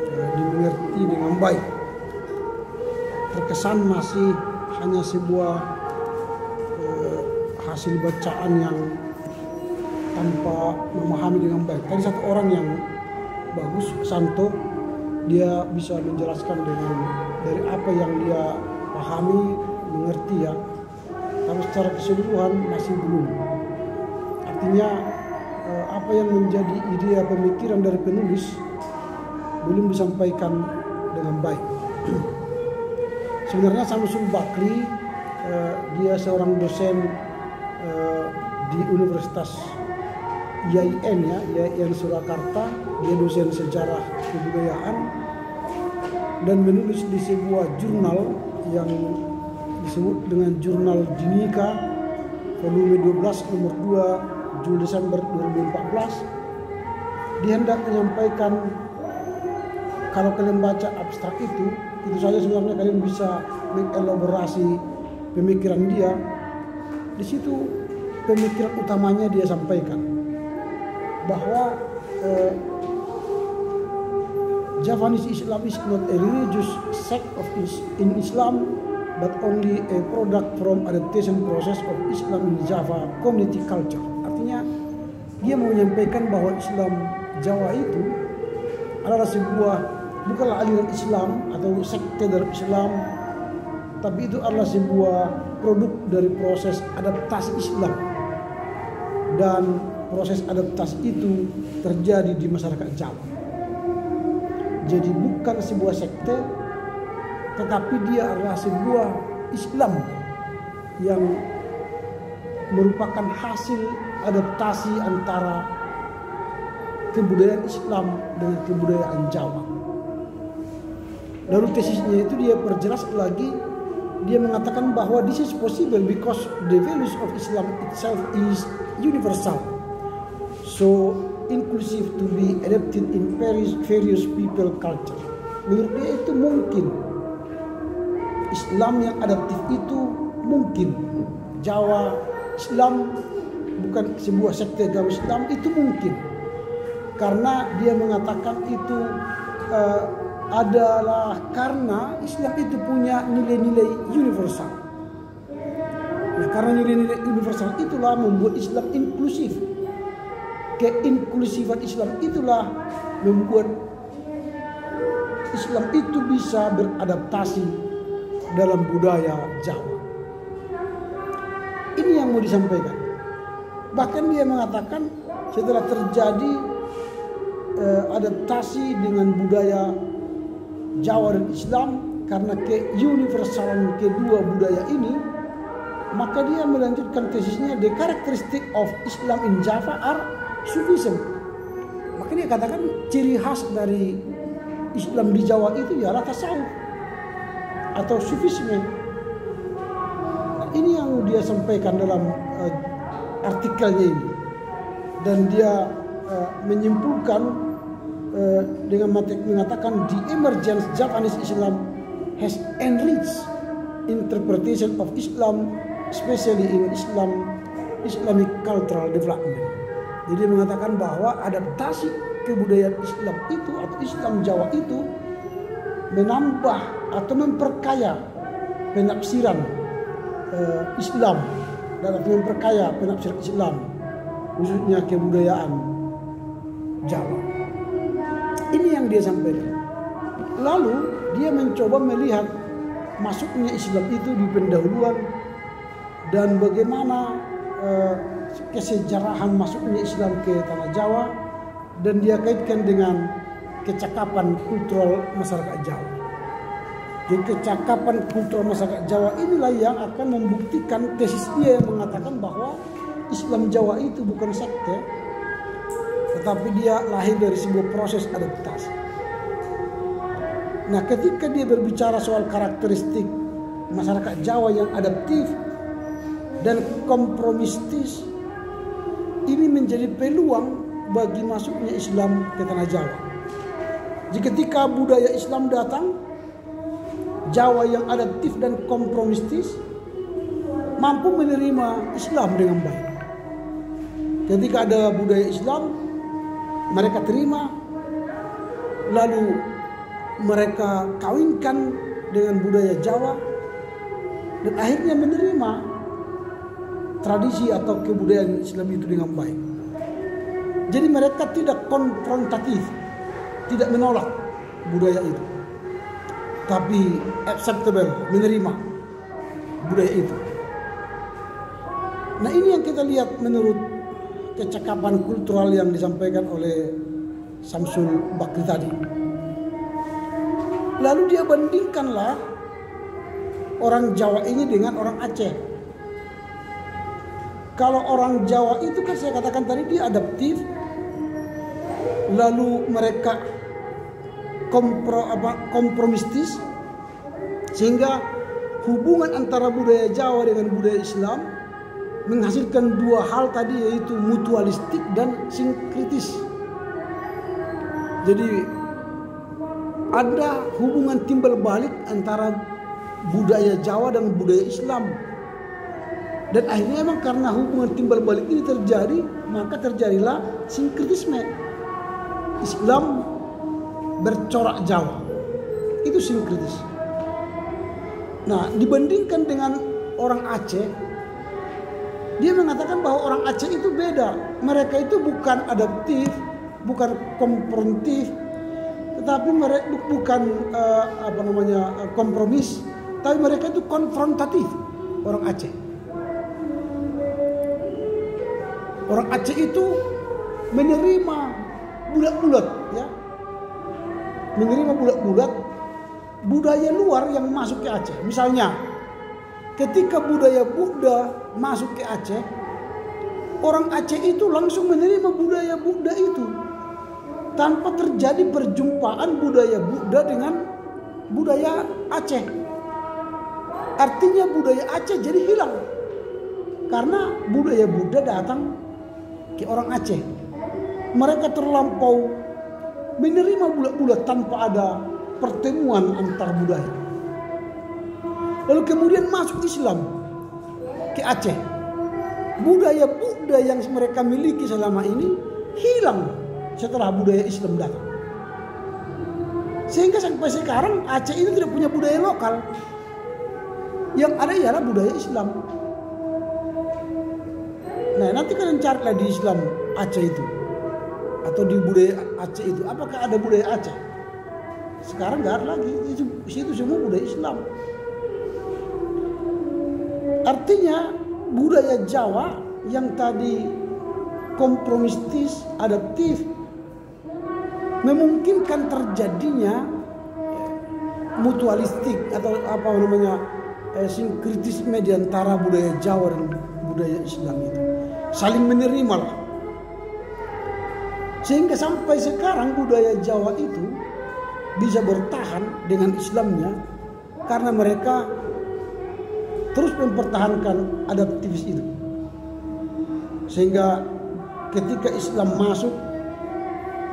dimengerti dengan baik. Terkesan masih hanya sebuah hasil bacaan yang tanpa memahami dengan baik. Tadi satu orang yang bagus, Santo, dia bisa menjelaskan dengan dari apa yang dia pahami, mengerti ya. Tapi secara keseluruhan masih belum. Artinya apa yang menjadi ide pemikiran dari penulis belum disampaikan dengan baik. Sebenarnya Samsul Bakri dia seorang dosen di Universitas IAIN ya, IAIN Surakarta. Dia dosen sejarah kebudayaan dan menulis di sebuah jurnal yang disebut dengan Jurnal Dinika volume 12 nomor 2 Juli Desember 2014. Dia hendak menyampaikan, kalau kalian baca abstrak itu saja sebenarnya kalian bisa mengelaborasi pemikiran dia. Di situ pemikiran utamanya dia sampaikan bahwa Javanese Islam is not a religious sect in Islam, but only a product from adaptation process of Islam in Java community culture. Artinya dia mau menyampaikan bahwa Islam Jawa itu adalah sebuah, bukanlah aliran Islam atau sekte dari Islam, tapi itu adalah sebuah produk dari proses adaptasi Islam. Dan proses adaptasi itu terjadi di masyarakat Jawa. Jadi bukan sebuah sekte, tetapi dia adalah sebuah Islam yang merupakan hasil adaptasi antara kebudayaan Islam dengan kebudayaan Jawa. Lalu tesisnya itu dia perjelas lagi, dia mengatakan bahwa this is possible because the values of Islam itself is universal, so inclusive to be adapted in various people culture. Menurut dia itu mungkin, Islam yang adaptif itu mungkin. Jawa Islam bukan sebuah sekte agama Islam itu mungkin, karena dia mengatakan itu adalah karena Islam itu punya nilai-nilai universal. Nah, karena nilai-nilai universal itulah membuat Islam inklusif. Keinklusifan Islam itulah membuat Islam itu bisa beradaptasi dalam budaya Jawa. Ini yang mau disampaikan. Bahkan dia mengatakan setelah terjadi adaptasi dengan budaya Jawa dan Islam, karena keuniversalan kedua budaya ini, maka dia melanjutkan tesisnya, the characteristic of Islam in Java are Sufism. Maka dia katakan ciri khas dari Islam di Jawa itu ialah tasawuf atau Sufisme. Nah, ini yang dia sampaikan dalam artikelnya ini, dan dia menyimpulkan dengan mengatakan the emergence Javanese Islam has enriched interpretation of Islam, especially in Islamic cultural development. Jadi mengatakan bahwa adaptasi kebudayaan Islam itu atau Islam Jawa itu menambah atau memperkaya penafsiran Islam dan memperkaya penafsiran Islam, khususnya kebudayaan Jawa. Ini yang dia sampaikan. Lalu dia mencoba melihat masuknya Islam itu di pendahuluan dan bagaimana kesejarahan masuknya Islam ke tanah Jawa, dan dia kaitkan dengan kecakapan kultural masyarakat Jawa. Jadi kecakapan kultural masyarakat Jawa inilah yang akan membuktikan tesis dia yang mengatakan bahwa Islam Jawa itu bukan sekte, tetapi dia lahir dari sebuah proses adaptasi. Nah, ketika dia berbicara soal karakteristik masyarakat Jawa yang adaptif dan kompromistis, ini menjadi peluang bagi masuknya Islam ke tanah Jawa. Jadi ketika budaya Islam datang, Jawa yang adaptif dan kompromistis mampu menerima Islam dengan baik. Ketika ada budaya Islam, mereka terima, lalu mereka kawinkan dengan budaya Jawa, dan akhirnya menerima tradisi atau kebudayaan Islam itu dengan baik. Jadi mereka tidak konfrontatif, tidak menolak budaya itu, tapi acceptable, menerima budaya itu. Nah, ini yang kita lihat menurut kecakapan kultural yang disampaikan oleh Samsul Bakri tadi. Lalu dia bandingkanlah orang Jawa ini dengan orang Aceh. Kalau orang Jawa itu kan saya katakan tadi dia adaptif, lalu mereka kompromistis, sehingga hubungan antara budaya Jawa dengan budaya Islam menghasilkan dua hal tadi, yaitu mutualistik dan sinkritis. Jadi ada hubungan timbal balik antara budaya Jawa dan budaya Islam. Dan akhirnya memang karena hubungan timbal balik ini terjadi, maka terjadilah sinkritisme. Islam bercorak Jawa, itu sinkritis. Nah, dibandingkan dengan orang Aceh, dia mengatakan bahwa orang Aceh itu beda. Mereka itu bukan adaptif, bukan konfrontif, tetapi mereka bukan kompromis, tapi mereka itu konfrontatif. Orang Aceh, orang Aceh itu menerima bulat-bulat, ya, menerima bulat-bulat budaya luar yang masuk ke Aceh. Misalnya, ketika budaya Buddha masuk ke Aceh, orang Aceh itu langsung menerima budaya Buddha itu, tanpa terjadi perjumpaan budaya Buddha dengan budaya Aceh. Artinya budaya Aceh jadi hilang karena budaya Buddha datang ke orang Aceh. Mereka terlampau menerima bulat-bulat tanpa ada pertemuan antar budaya. Lalu kemudian masuk Islam ke Aceh. Budaya Buddha yang mereka miliki selama ini hilang setelah budaya Islam datang. Sehingga sampai sekarang Aceh itu tidak punya budaya lokal. Yang ada ialah budaya Islam. Nah, nanti kalian carilah di Islam Aceh itu, atau di budaya Aceh itu, apakah ada budaya Aceh? Sekarang nggak ada lagi. Di situ semua budaya Islam. Artinya budaya Jawa yang tadi kompromistis, adaptif, memungkinkan terjadinya mutualistik atau sinkritisme di antara budaya Jawa dan budaya Islam itu. Saling menerima lah. Sehingga sampai sekarang budaya Jawa itu bisa bertahan dengan Islamnya karena mereka terus mempertahankan adaptivis itu. Sehingga ketika Islam masuk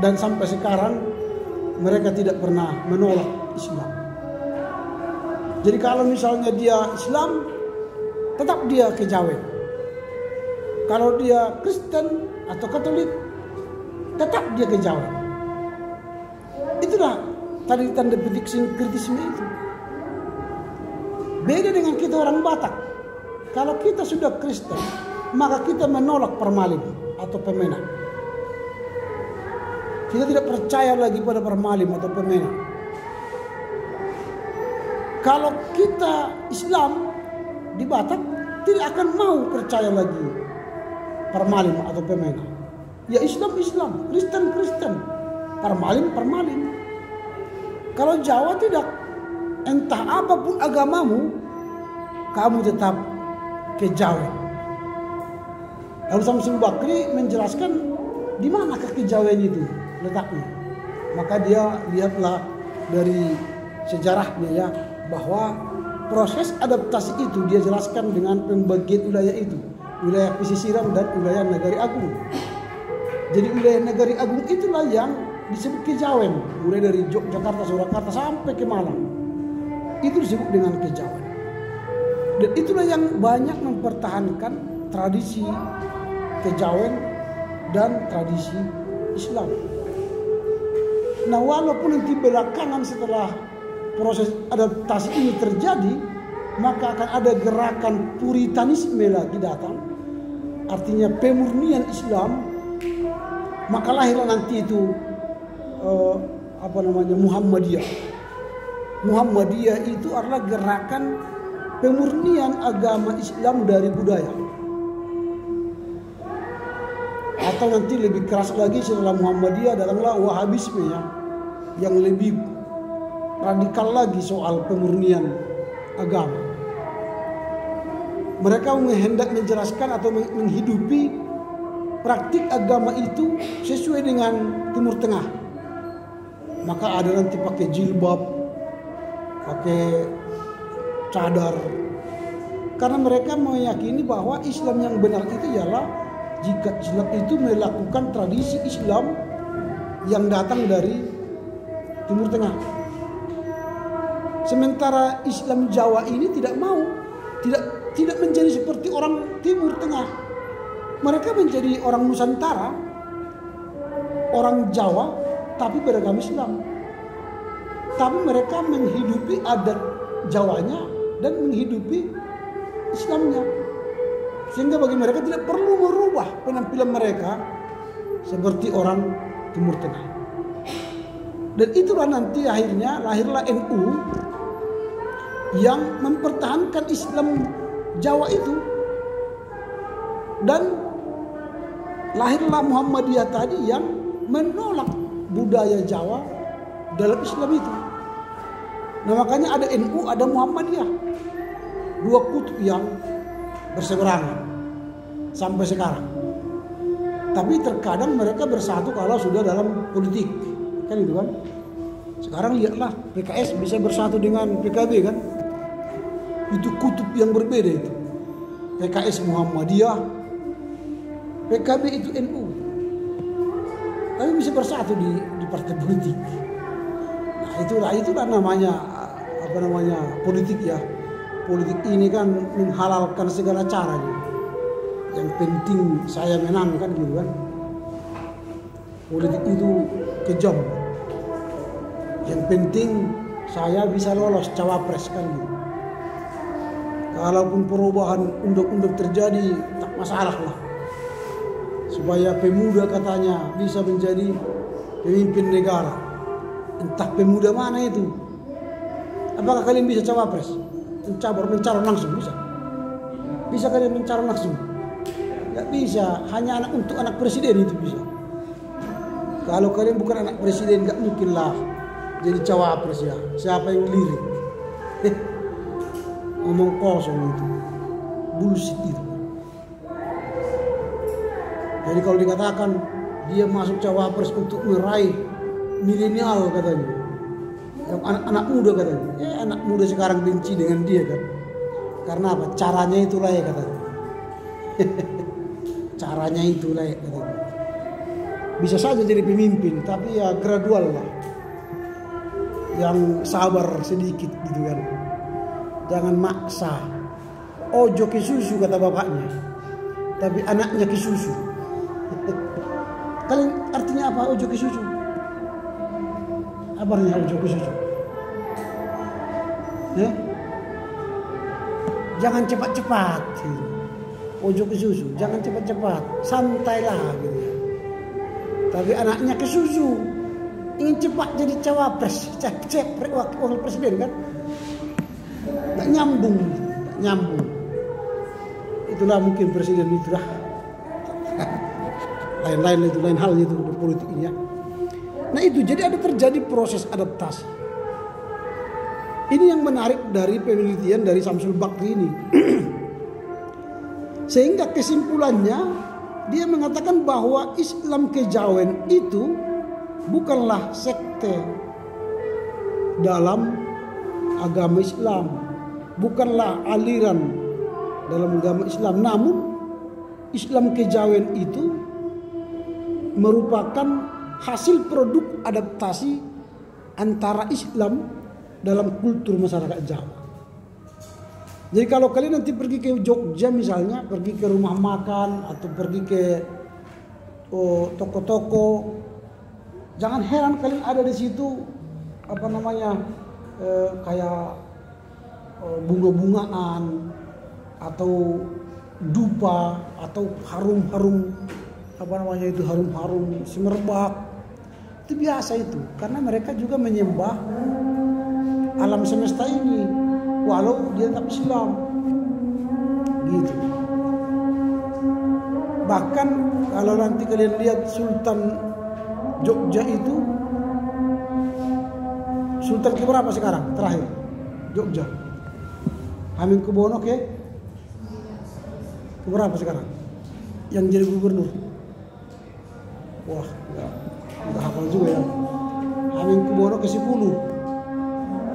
dan sampai sekarang mereka tidak pernah menolak Islam. Jadi kalau misalnya dia Islam, tetap dia kejawen. Kalau dia Kristen atau Katolik, tetap dia kejawen. Itulah tadi tanda petik sinkritisme itu. Beda dengan kita orang Batak. Kalau kita sudah Kristen, maka kita menolak permalin atau pemena. Kita tidak percaya lagi pada permalim atau pemena. Kalau kita Islam di Batak, tidak akan mau percaya lagi permalim atau pemena. Ya Islam, Kristen, permalim. Kalau Jawa tidak, entah apapun agamamu, kamu tetap kejawen. Lalu Samsul Bakri menjelaskan di mana kejawen itu letaknya. Maka dia lihatlah dari sejarahnya ya, bahwa proses adaptasi itu dia jelaskan dengan pembagian wilayah itu, wilayah pesisiran dan wilayah Negari Agung. Jadi wilayah Negari Agung itulah yang disebut kejawen, mulai dari Yogyakarta, Surakarta sampai ke Malang. Itu disebut dengan kejawen. Dan itulah yang banyak mempertahankan tradisi kejawen dan tradisi Islam. Nah, walaupun nanti belakangan setelah proses adaptasi ini terjadi, maka akan ada gerakan puritanisme lagi datang, artinya pemurnian Islam. Maka lahirlah nanti itu Muhammadiyah. Muhammadiyah itu adalah gerakan pemurnian agama Islam dari budaya. Atau nanti lebih keras lagi setelah Muhammadiyah datanglah Wahabisme yang lebih radikal lagi soal pemurnian agama. Mereka hendak menjelaskan atau menghidupi praktik agama itu sesuai dengan Timur Tengah. Maka ada nanti pakai jilbab, pakai cadar. Karena mereka meyakini bahwa Islam yang benar itu ialah jika Islam itu melakukan tradisi Islam yang datang dari Timur Tengah. Sementara Islam Jawa ini tidak mau, tidak menjadi seperti orang Timur Tengah. Mereka menjadi orang Nusantara, orang Jawa, tapi beragama Islam. Tapi mereka menghidupi adat Jawanya dan menghidupi Islamnya. Sehingga bagi mereka tidak perlu merubah penampilan mereka seperti orang Timur Tengah. Dan itulah nanti akhirnya lahirlah NU yang mempertahankan Islam Jawa itu. Dan lahirlah Muhammadiyah tadi yang menolak budaya Jawa dalam Islam itu. Nah makanya ada NU, ada Muhammadiyah. Dua kutub yang berseberangan sampai sekarang. Tapi terkadang mereka bersatu kalau sudah dalam politik. Kan itu kan. Sekarang lihatlah PKS bisa bersatu dengan PKB kan. Itu kutub yang berbeda itu. PKS Muhammadiyah, PKB itu NU. Tapi bisa bersatu di partai politik. Nah itulah namanya politik ya. Politik ini kan menghalalkan segala cara gitu. Yang penting saya menang kan gitu kan. Politik itu kejam. Yang penting saya bisa lolos cawapres kan gitu. Kalaupun perubahan undang-undang terjadi tak masalah lah. Supaya pemuda katanya bisa menjadi pemimpin negara. Entah pemuda mana itu. Apakah kalian bisa cawapres? Mencalon langsung bisa? Bisa kalian mencalon langsung? Gak bisa, hanya untuk anak presiden itu bisa. Kalau kalian bukan anak presiden gak mungkin lah jadi cawapres ya. Siapa yang lirik? Ngomong kosong itu, bullshit itu. Jadi kalau dikatakan dia masuk cawapres untuk meraih milenial katanya, yang anak muda katanya, anak muda sekarang benci dengan dia kan. Karena apa? Caranya itulah ya katanya. Caranya itulah ya katanya. Bisa saja jadi pemimpin, tapi ya gradual lah. Yang sabar sedikit gitu kan. Jangan maksa. Ojo ke susu kata bapaknya. Tapi anaknya ke susu. Kalian artinya apa ojo ke susu? Apa artinya ojo ke susu? Jangan cepat-cepat. Ojo ke susu, jangan cepat-cepat. Santailah gitu. Tapi anaknya ke susu. Ingin cepat jadi cawapres, wakil presiden kan? Tak nyambung. Itulah mungkin presiden itulah. Lain hal itu politiknya. Nah itu jadi ada terjadi proses adaptasi. Ini yang menarik dari penelitian dari Samsul Bakri ini. Sehingga kesimpulannya dia mengatakan bahwa Islam kejawen itu bukanlah sekte dalam agama Islam, bukanlah aliran dalam agama Islam, namun Islam kejawen itu merupakan hasil produk adaptasi antara Islam dalam kultur masyarakat Jawa. Jadi kalau kalian nanti pergi ke Jogja misalnya, pergi ke rumah makan atau pergi ke toko-toko, jangan heran kalian ada di situ kayak bunga-bungaan atau dupa atau harum-harum harum-harum semerbak. Itu biasa itu, karena mereka juga menyembah alam semesta ini walau dia tetap Islam. Gitu. Bahkan kalau nanti kalian lihat Sultan Jogja itu, Sultan keberapa sekarang terakhir Jogja? Hamengkubuwono keberapa sekarang yang jadi gubernur? Wah, enggak hafal juga ya. Hamengkubuwono ke-10.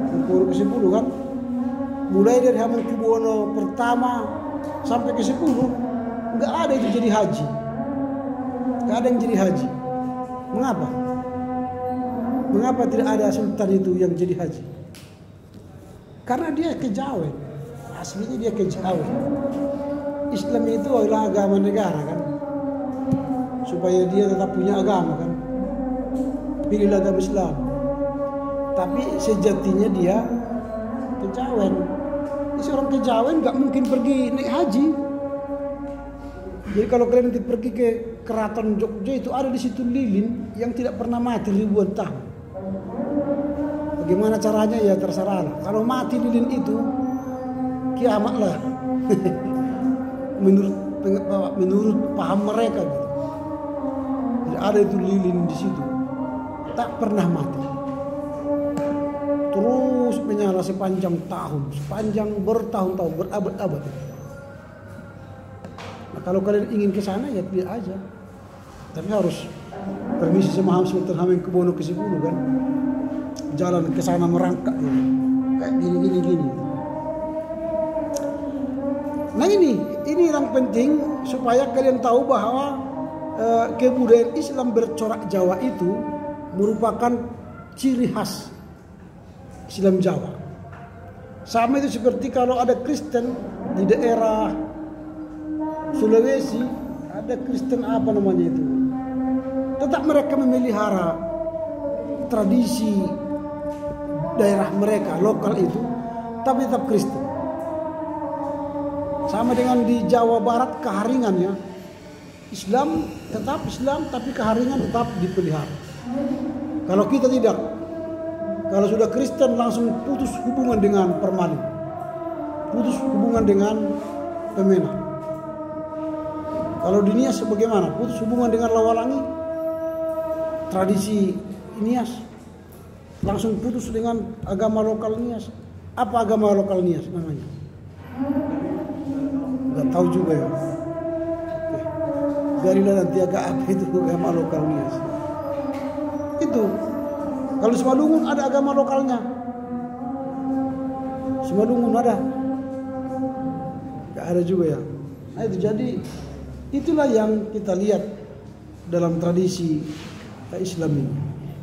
Hamengkubuwono ke-10 kan? Mulai dari Hamengkubuwono pertama sampai ke-10 enggak ada itu jadi haji. Enggak ada yang jadi haji. Mengapa? Mengapa tidak ada sultan itu yang jadi haji? Karena dia kejawen. Aslinya dia kejawen. Islam itu adalah agama negara kan. Supaya dia tetap punya agama kan. Pilihlah agama Islam. Tapi sejatinya dia kejawen. Seorang kejawen gak mungkin pergi naik haji. Jadi kalau kalian nanti pergi ke Keraton Jogja, itu ada di situ lilin yang tidak pernah mati ribuan tahun. Bagaimana caranya ya terserah lah. Kalau mati lilin itu, kiamat lah. menurut paham mereka gitu. Jadi ada itu lilin di situ, tak pernah mati. Terus menyala sepanjang tahun, sepanjang bertahun-tahun, berabad-abad. Nah, kalau kalian ingin ke sana ya pilih aja. Tapi harus permisi sama Sultan Hamengkubuwono ke-10 kan. Jalan ke sana merangkak gitu. Kayak gini. Nah ini yang penting supaya kalian tahu bahwa kebudayaan Islam bercorak Jawa itu merupakan ciri khas Islam Jawa. Sama itu seperti kalau ada Kristen di daerah Sulawesi, ada Kristen apa namanya itu, tetap mereka memelihara tradisi daerah mereka lokal itu, tapi tetap Kristen. Sama dengan di Jawa Barat keharingan ya, Islam tetap Islam tapi keharingan tetap dipelihara. Kalau kita tidak, kalau sudah Kristen langsung putus hubungan dengan permaling, putus hubungan dengan pemena. Kalau di Nias bagaimana? Putus hubungan dengan Lawalangi, tradisi Nias, langsung putus dengan agama lokal Nias. Apa agama lokal Nias namanya? Gak tahu juga ya. Garilah nanti agak apa itu agama lokal Nias. Itu. Kalau Simalungun ada agama lokalnya. Simalungun ada. Gak ada juga ya. Nah itu jadi itulah yang kita lihat dalam tradisi Islam ini.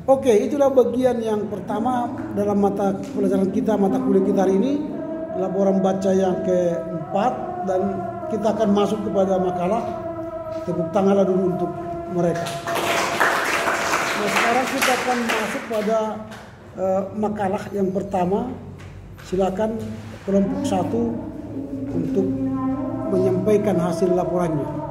Oke, itulah bagian yang pertama dalam mata pelajaran kita, mata kuliah kita hari ini. Laporan baca yang keempat, dan kita akan masuk kepada makalah. Tepuk tanganlah dulu untuk mereka. Nah, sekarang kita akan masuk pada makalah yang pertama. Silakan kelompok 1 untuk menyampaikan hasil laporannya.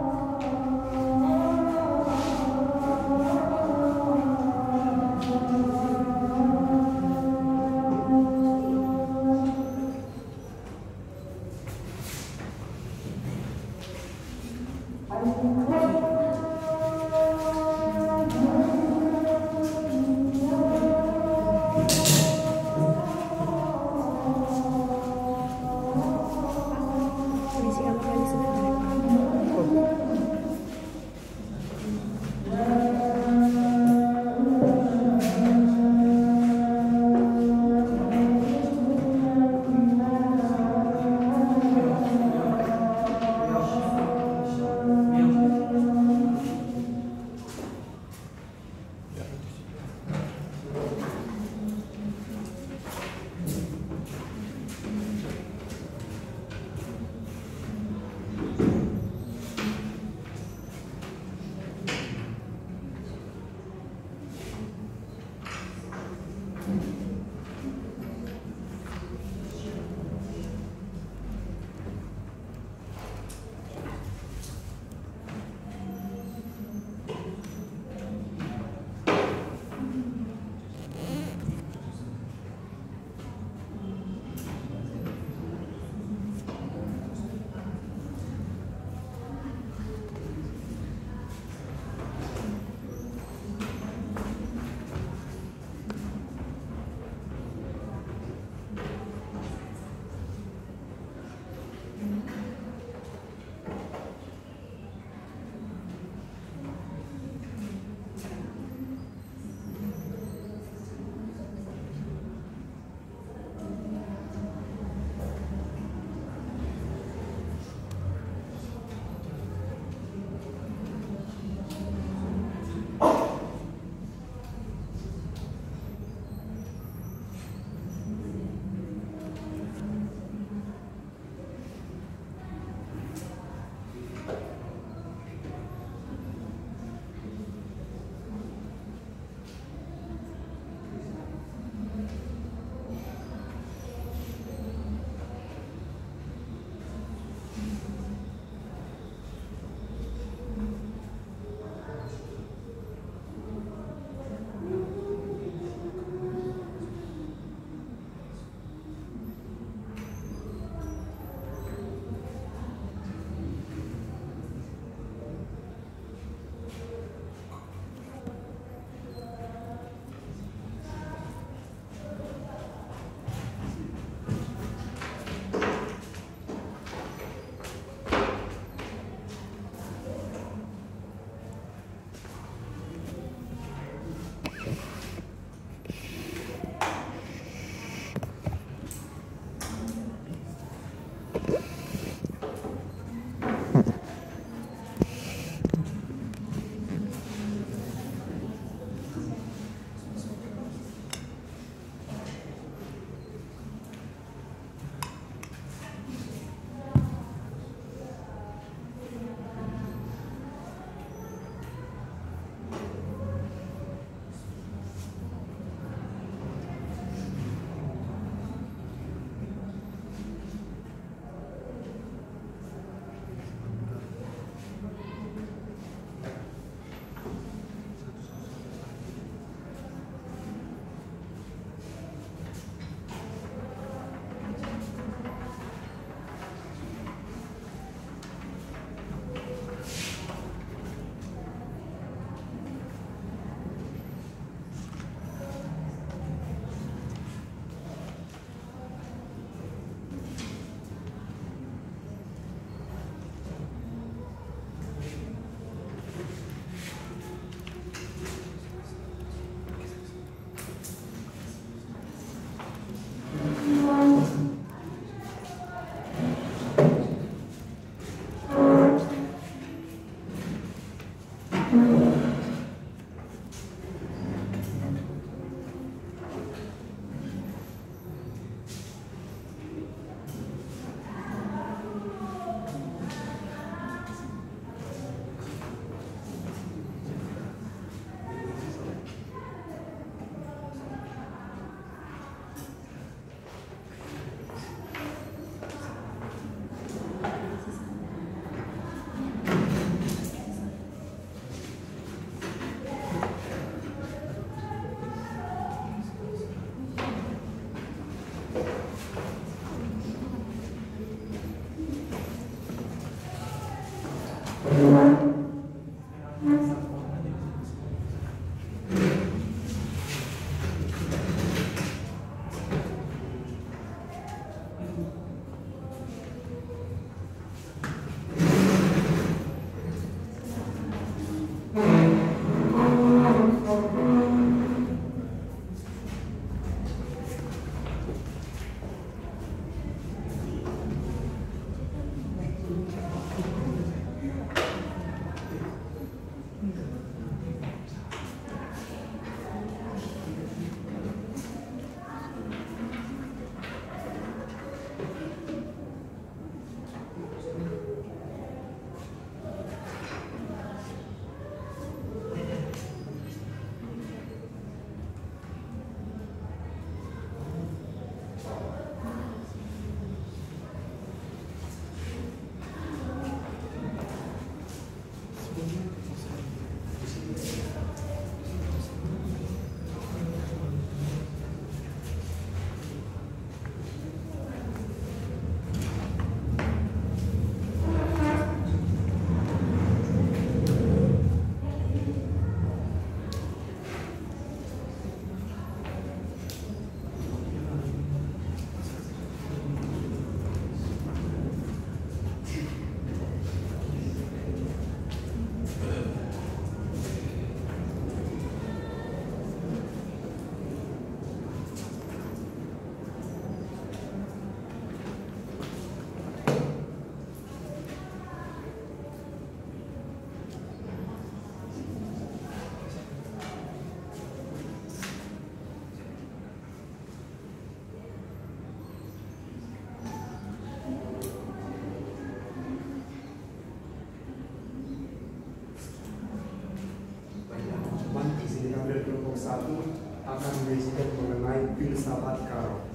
akan mengajarkan mengenai filsafat Karo.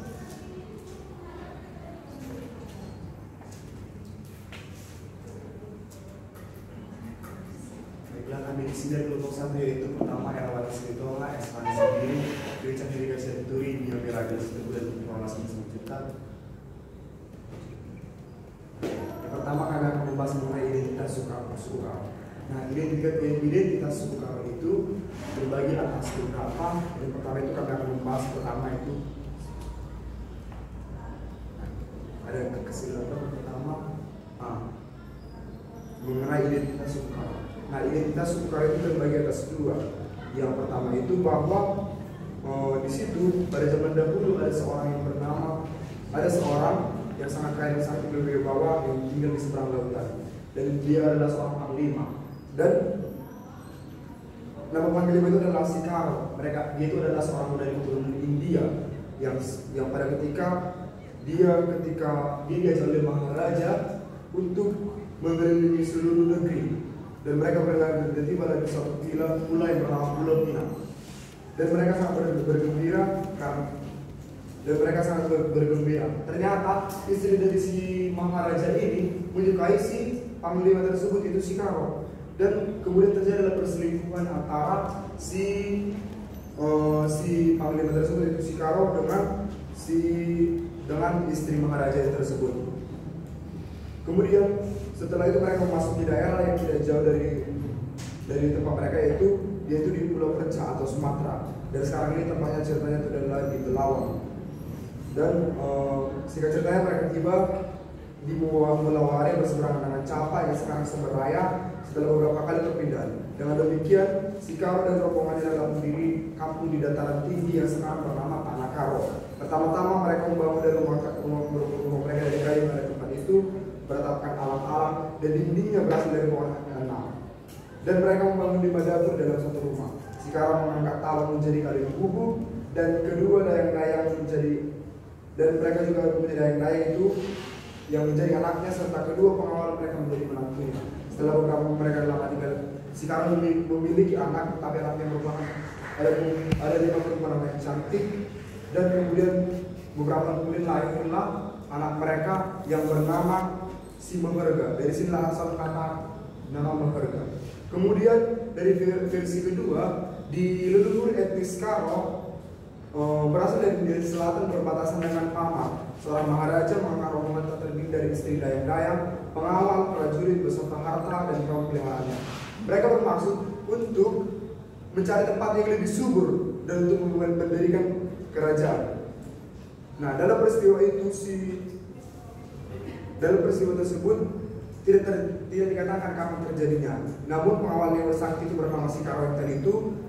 Baiklah, kami di sini dari kelompok 1 yaitu pertama Erwan Sritonga, Esman Sendiri, Richard Hirika Senturi, Mio Miraga Setebu dan Nicholas Mencipta. Yang pertama kami akan membahas mengenai identitas suka. Nah, identitas suka itu terbagi atas beberapa. Yang pertama itu kami akan membahas pertama itu ada kesimpulan pertama mengenai identitas suka. Nah, identitas suka itu terbagi atas dua. Yang pertama itu bahwa di situ pada zaman dahulu ada seorang yang sangat kaya dan sangat berwibawa yang tinggal di seberang lautan, dan dia adalah seorang panglima. Dan nama panglima itu adalah Sikaro. Dia itu adalah seorang dari keturunan India yang pada ketika dia diajak oleh Maharaja untuk mengelilingi seluruh negeri, dan mereka tiba di suatu pulau yang bernama Pulau Pinang, dan mereka sangat bergembira. Ternyata istri dari si Maharaja ini menyukai si panglima tersebut, itu Sikaro. Dan kemudian terjadi perselingkuhan antara si panglima tersebut, itu Sikaro, dengan istri Maharaja tersebut. Kemudian setelah itu mereka memasuki daerah yang tidak jauh dari tempat mereka, yaitu di Pulau Perca atau Sumatera. Dan sekarang ini tempatnya ceritanya itu adalah di Belawang. Dan singkat ceritanya mereka tiba di Mulawari berseberangan dengan Capa yang sekarang Sumber Raya setelah beberapa kali perpindahan. Dengan demikian, Sikaro dan rombongannya adalah mendiri kampung di dataran tinggi yang sekarang bernama Tanah Karo. Pertama-tama mereka membangun dari rumah mereka dari kayu pada tempat itu, beratapkan alang-alang dan dindingnya berasal dari pohon enam. Dan mereka membangun 5 dapur dalam satu rumah. Sikaro mengangkat talon menjadi kali bubuk, dan kedua dayang-dayang dan mereka juga mempunyai dayang-dayang itu yang menjadi anaknya, serta kedua pengawal mereka menjadi menantunya. Setelah beberapa mereka lama tinggal, Sikaro memiliki anak, tapi anaknya merupakan ada 5 perempuan yang cantik, dan kemudian beberapa kemudian lahirlah anak mereka yang bernama si Meherga. Dari sinilah asal kata nama Meherga. Kemudian dari versi kedua, di leluhur etnis Karo berasal dari selatan berbatasan dengan Pama. Seorang Maharaja mengangkat rombongan tak terdiri dari istri dayang-dayang, pengawal, prajurit beserta harta dan kaum peliharaannya. Mereka bermaksud untuk mencari tempat yang lebih subur dan untuk mendirikan kerajaan. Nah, dalam peristiwa tersebut tidak dikatakan kapan terjadinya. Namun pengawal yang bersakti itu bernama Sikaro yang tadi itu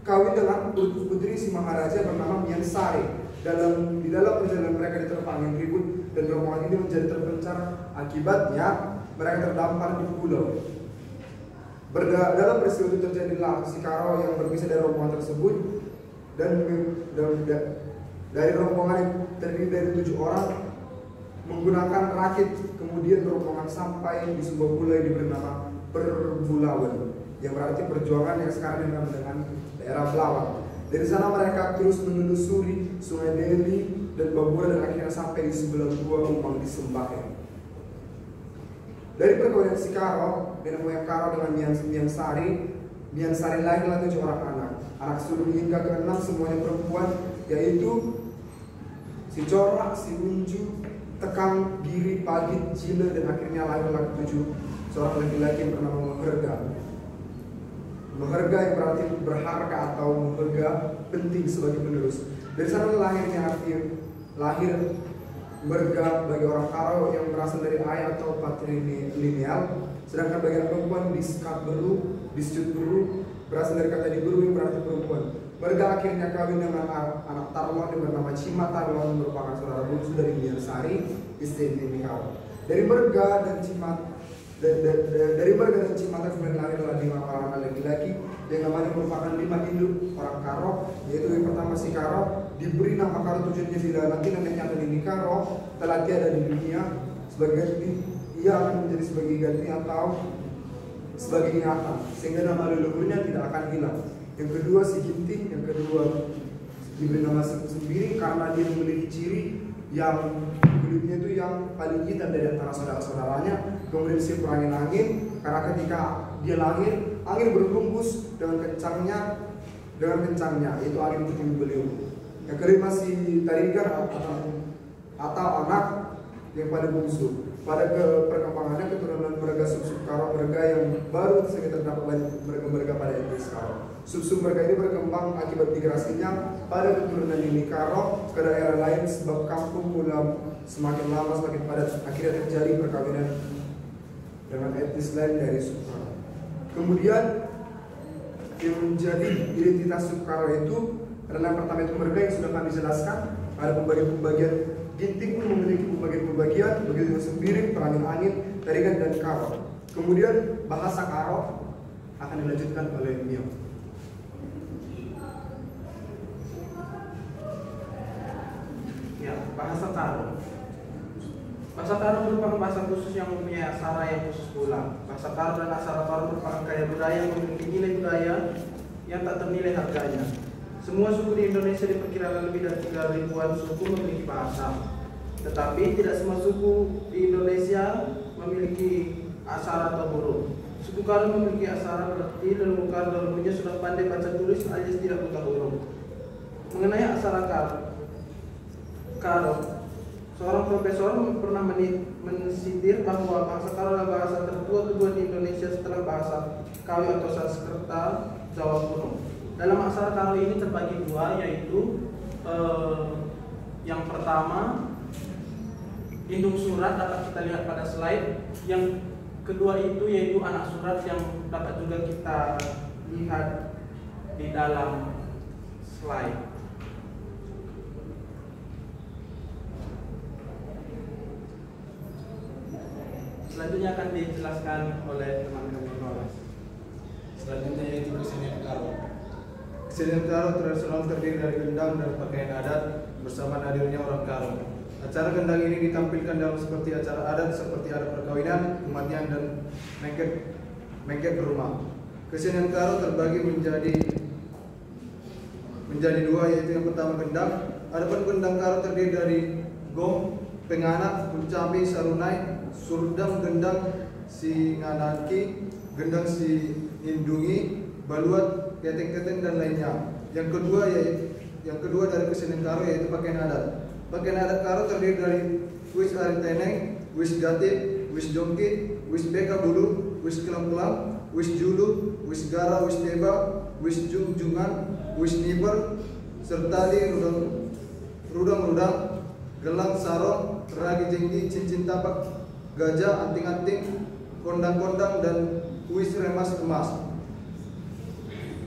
kawin dengan putri si Maharaja bernama Mian Sari. Di dalam perjalanan mereka diterpa angin ribut, dan rombongan ini menjadi terpencar. Akibatnya mereka terdampar di pulau. Dalam peristiwa itu terjadilah Sikaro yang berpisah dari rombongan tersebut, dan dari rombongan yang terdiri dari 7 orang menggunakan rakit. Kemudian rombongan sampai di sebuah pulau yang diberi nama Perbulawan, yang berarti perjuangan yang sekarang dinamakan dengan daerah Belawang. Dari sana mereka terus menelusuri Sungai Deli dan Babura, dan akhirnya sampai di sebelah gua Umang di Sembahe. Dari perkawinan Sikaro nenek moyang Karo dengan Mian Sari lahirlah 7 orang anak. Anak sulung hingga ke-6 semuanya perempuan, yaitu si Corak, si Unju, Tekang, Giri, Pagit, Cile, dan akhirnya lahirlah 7 seorang laki-laki yang bernama Meherga. Meherga yang berarti berharga atau Meherga penting sebagai penerus. Dari sana lahir Meherga bagi orang Karo yang berasal dari ayah atau patrilineal, sedangkan bagian perempuan discut beru berasal dari kata diberu yang berarti perempuan. Meherga akhirnya kawin dengan anak Tarlon yang bernama Cima. Tarlon merupakan saudara bungsu dari Mian Sari, istri Mikau. Dari Meherga dan Cima kemudian lahirlah 5 orang laki-laki yang namanya merupakan 5 induk orang Karo, yaitu yang pertama Sikaro diberi nama Karo, tujuannya bila nanti neneknya atau Nini Karo telah tiada di dunia, sebagai ganti ia akan menjadi sebagai ganti atau sebagai ingatan, sehingga nama leluhurnya tidak akan hilang. Yang kedua si ginting, yang kedua diberi nama sembiring karena dia memiliki ciri yang kulitnya itu yang paling hitam dari antara saudara-saudaranya. Kemudian si perangin-angin karena ketika dia lahir, angin berhembus dengan kencangnya, itu angin untuk beliau. Yang kelima si tarigan atau anak yang paling bungsu. Pada perkembangannya keturunan mereka sub-sub Karo mereka yang baru saja terdapat banyak mereka pada etnis Karo. Sub-sub mereka ini berkembang akibat migrasinya pada keturunan ini Karo ke daerah lain sebab kampung mulai semakin lama semakin padat. Akhirnya terjadi perkawinan dengan etnis lain dari sub Karo. Kemudian yang menjadi identitas sub Karo itu adalah pertama itu mereka yang sudah kami jelaskan, ada pembagian ginting pun memiliki pembagian, begitu juga sembiring, perangin angin, tarigan dan Karo. Kemudian bahasa Karo akan dilanjutkan oleh Mio. Ya, bahasa Karo. Bahasa Karo merupakan bahasa khusus yang mempunyai aksara yang khusus pula. Bahasa Karo dan aksara Karo merupakan kaya budaya yang memiliki nilai budaya yang tak ternilai harganya. Semua suku di Indonesia diperkirakan lebih dari 3.000-an suku memiliki bahasa. Tetapi tidak semua suku di Indonesia memiliki aksara atau huruf. Suku Karo memiliki aksara berarti leluhur Karo leluhurnya sudah pandai baca tulis alias tidak buta huruf. Mengenai aksara Karo, seorang profesor pernah mensitir bahwa bahasa Karo adalah bahasa tertua kedua di Indonesia setelah bahasa Kawi atau Sanskerta Jawa kuno. Dalam aksara Karo ini terbagi dua, yaitu yang pertama indung surat dapat kita lihat pada slide. Yang kedua itu yaitu anak surat yang dapat juga kita lihat di dalam slide. Selanjutnya akan dijelaskan oleh teman kami Rolas. Selanjutnya yaitu kesenian Karo. Kesenian Karo tradisional terdiri dari gendang dan pakaian adat bersama hadirnya orang Karo. Acara gendang ini ditampilkan dalam seperti acara adat seperti adat perkawinan, kematian dan mengket rumah. Kesenian Karo terbagi menjadi dua, yaitu yang pertama gendang. Adapun gendang Karo terdiri dari gong, penganak, kuncapi, sarunai, surdam, gendang si nganaki, gendang si indungi, baluat, keteng-keteng dan lainnya. Yang kedua dari kesenian Karo yaitu pakaian adat. Pakaian adat Karo terdiri dari wis ariteneng, wis gatip, wis jongkit, wis beka bulu, wis kelam-kelam, wis julu, wis gara, wis teba, wis jungjungan, wis niber, serta rudang-rudang, gelang sarong, ragi jengki, cincin tapak, gajah, anting-anting, kondang-kondang dan wis remas emas.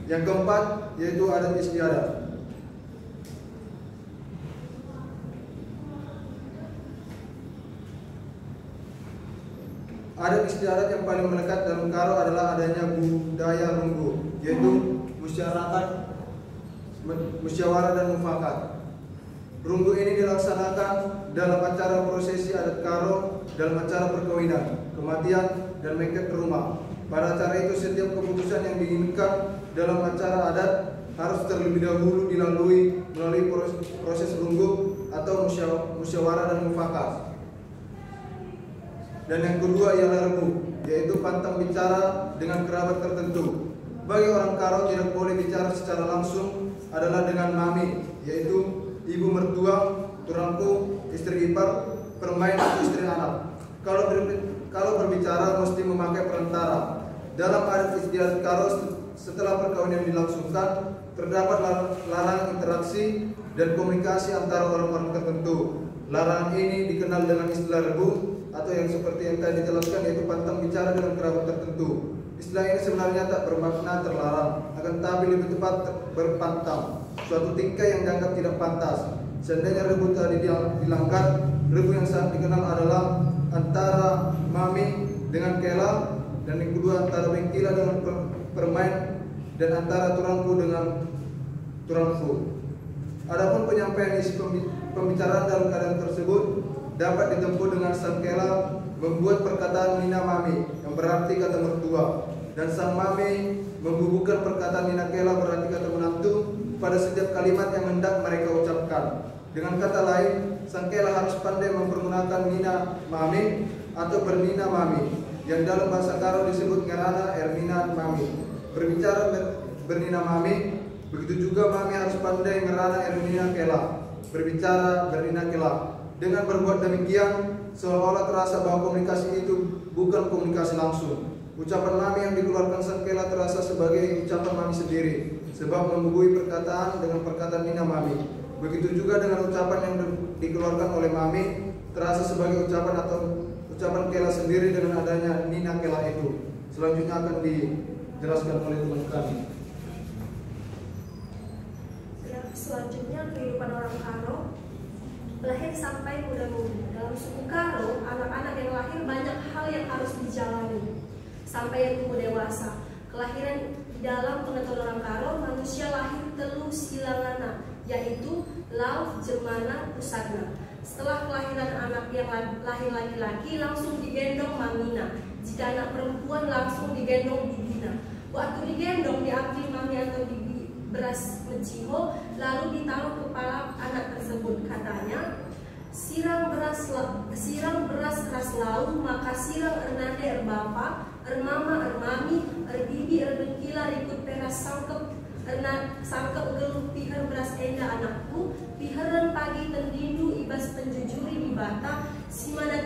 Yang keempat yaitu adat istiadat. Adat istiadat yang paling melekat dalam Karo adalah adanya budaya runggu, yaitu musyawarah dan mufakat. Runggu ini dilaksanakan dalam acara prosesi adat Karo, dalam acara perkawinan, kematian, dan mengket rumah. Pada acara itu setiap keputusan yang diinginkan dalam acara adat harus terlebih dahulu dilalui melalui proses runggu atau musyawarah dan mufakat. Dan yang kedua ialah rebu, yaitu pantang bicara dengan kerabat tertentu. Bagi orang Karo tidak boleh bicara secara langsung adalah dengan mami, yaitu ibu mertua, turangku, istri ipar, permain atau istri anak. Kalau berbicara mesti memakai perantara. Dalam adat istiadat Karo setelah perkawinan dilangsungkan terdapat larangan interaksi dan komunikasi antara orang-orang tertentu. Larangan ini dikenal dengan istilah rebu atau yang seperti yang tadi dijelaskan yaitu pantang bicara dengan kerabat tertentu. Istilah ini sebenarnya tak bermakna terlarang, akan tetapi lebih tepat berpantang, suatu tingkah yang dianggap tidak pantas. Seandainya rebu tadi dilanggar, rebu yang sangat dikenal adalah antara mami dengan kela, dan yang kedua antara bengkila dengan permain, dan antara turangku dengan turangku. Adapun penyampaian isi pembicaraan dalam keadaan tersebut dapat ditempuh dengan sangkela membuat perkataan mina mami yang berarti kata mertua, dan sang mami membubuhkan perkataan Nina Kela berarti kata menantu pada setiap kalimat yang hendak mereka ucapkan. Dengan kata lain, sang Kela harus pandai mempergunakan Nina Mami atau bernina Mami, yang dalam bahasa Karo disebut ngerana Ermina Mami. Berbicara bernina Mami, begitu juga Mami harus pandai ngerana Ermina Kela. Berbicara bernina Kela. Dengan berbuat demikian, seolah-olah terasa bahwa komunikasi itu bukan komunikasi langsung. Ucapan Mami yang dikeluarkan sang Kela terasa sebagai ucapan Mami sendiri, sebab membubuhi perkataan dengan perkataan Nina Mami. Begitu juga dengan ucapan yang dikeluarkan oleh Mami terasa sebagai ucapan atau ucapan Kela sendiri dengan adanya Nina Kela itu. Selanjutnya akan dijelaskan oleh teman kami. Selanjutnya kehidupan orang Karo, lahir sampai muda-mudi. Dalam suku Karo, anak-anak yang lahir banyak hal yang harus dijalani sampai yang tumbuh dewasa. Kelahiran dalam pengetahuan orang Karo, manusia lahir telu silangana, yaitu Lauf, Jemana, Pusatna. Setelah kelahiran anak yang lahir laki-laki langsung digendong mamina. Jika anak perempuan langsung digendong bibina. Waktu digendong diambil mami atau bibi beras menciho, lalu ditaruh kepala anak tersebut. Katanya, sirang beras ras lau, maka sirang ernade erbapa, ermama ermami, erbibi erbengkila ikut peras sangkep, sangkep geluh pihar beras enda anakku, piharan pagi tendindu ibas penjujuri bibata, simada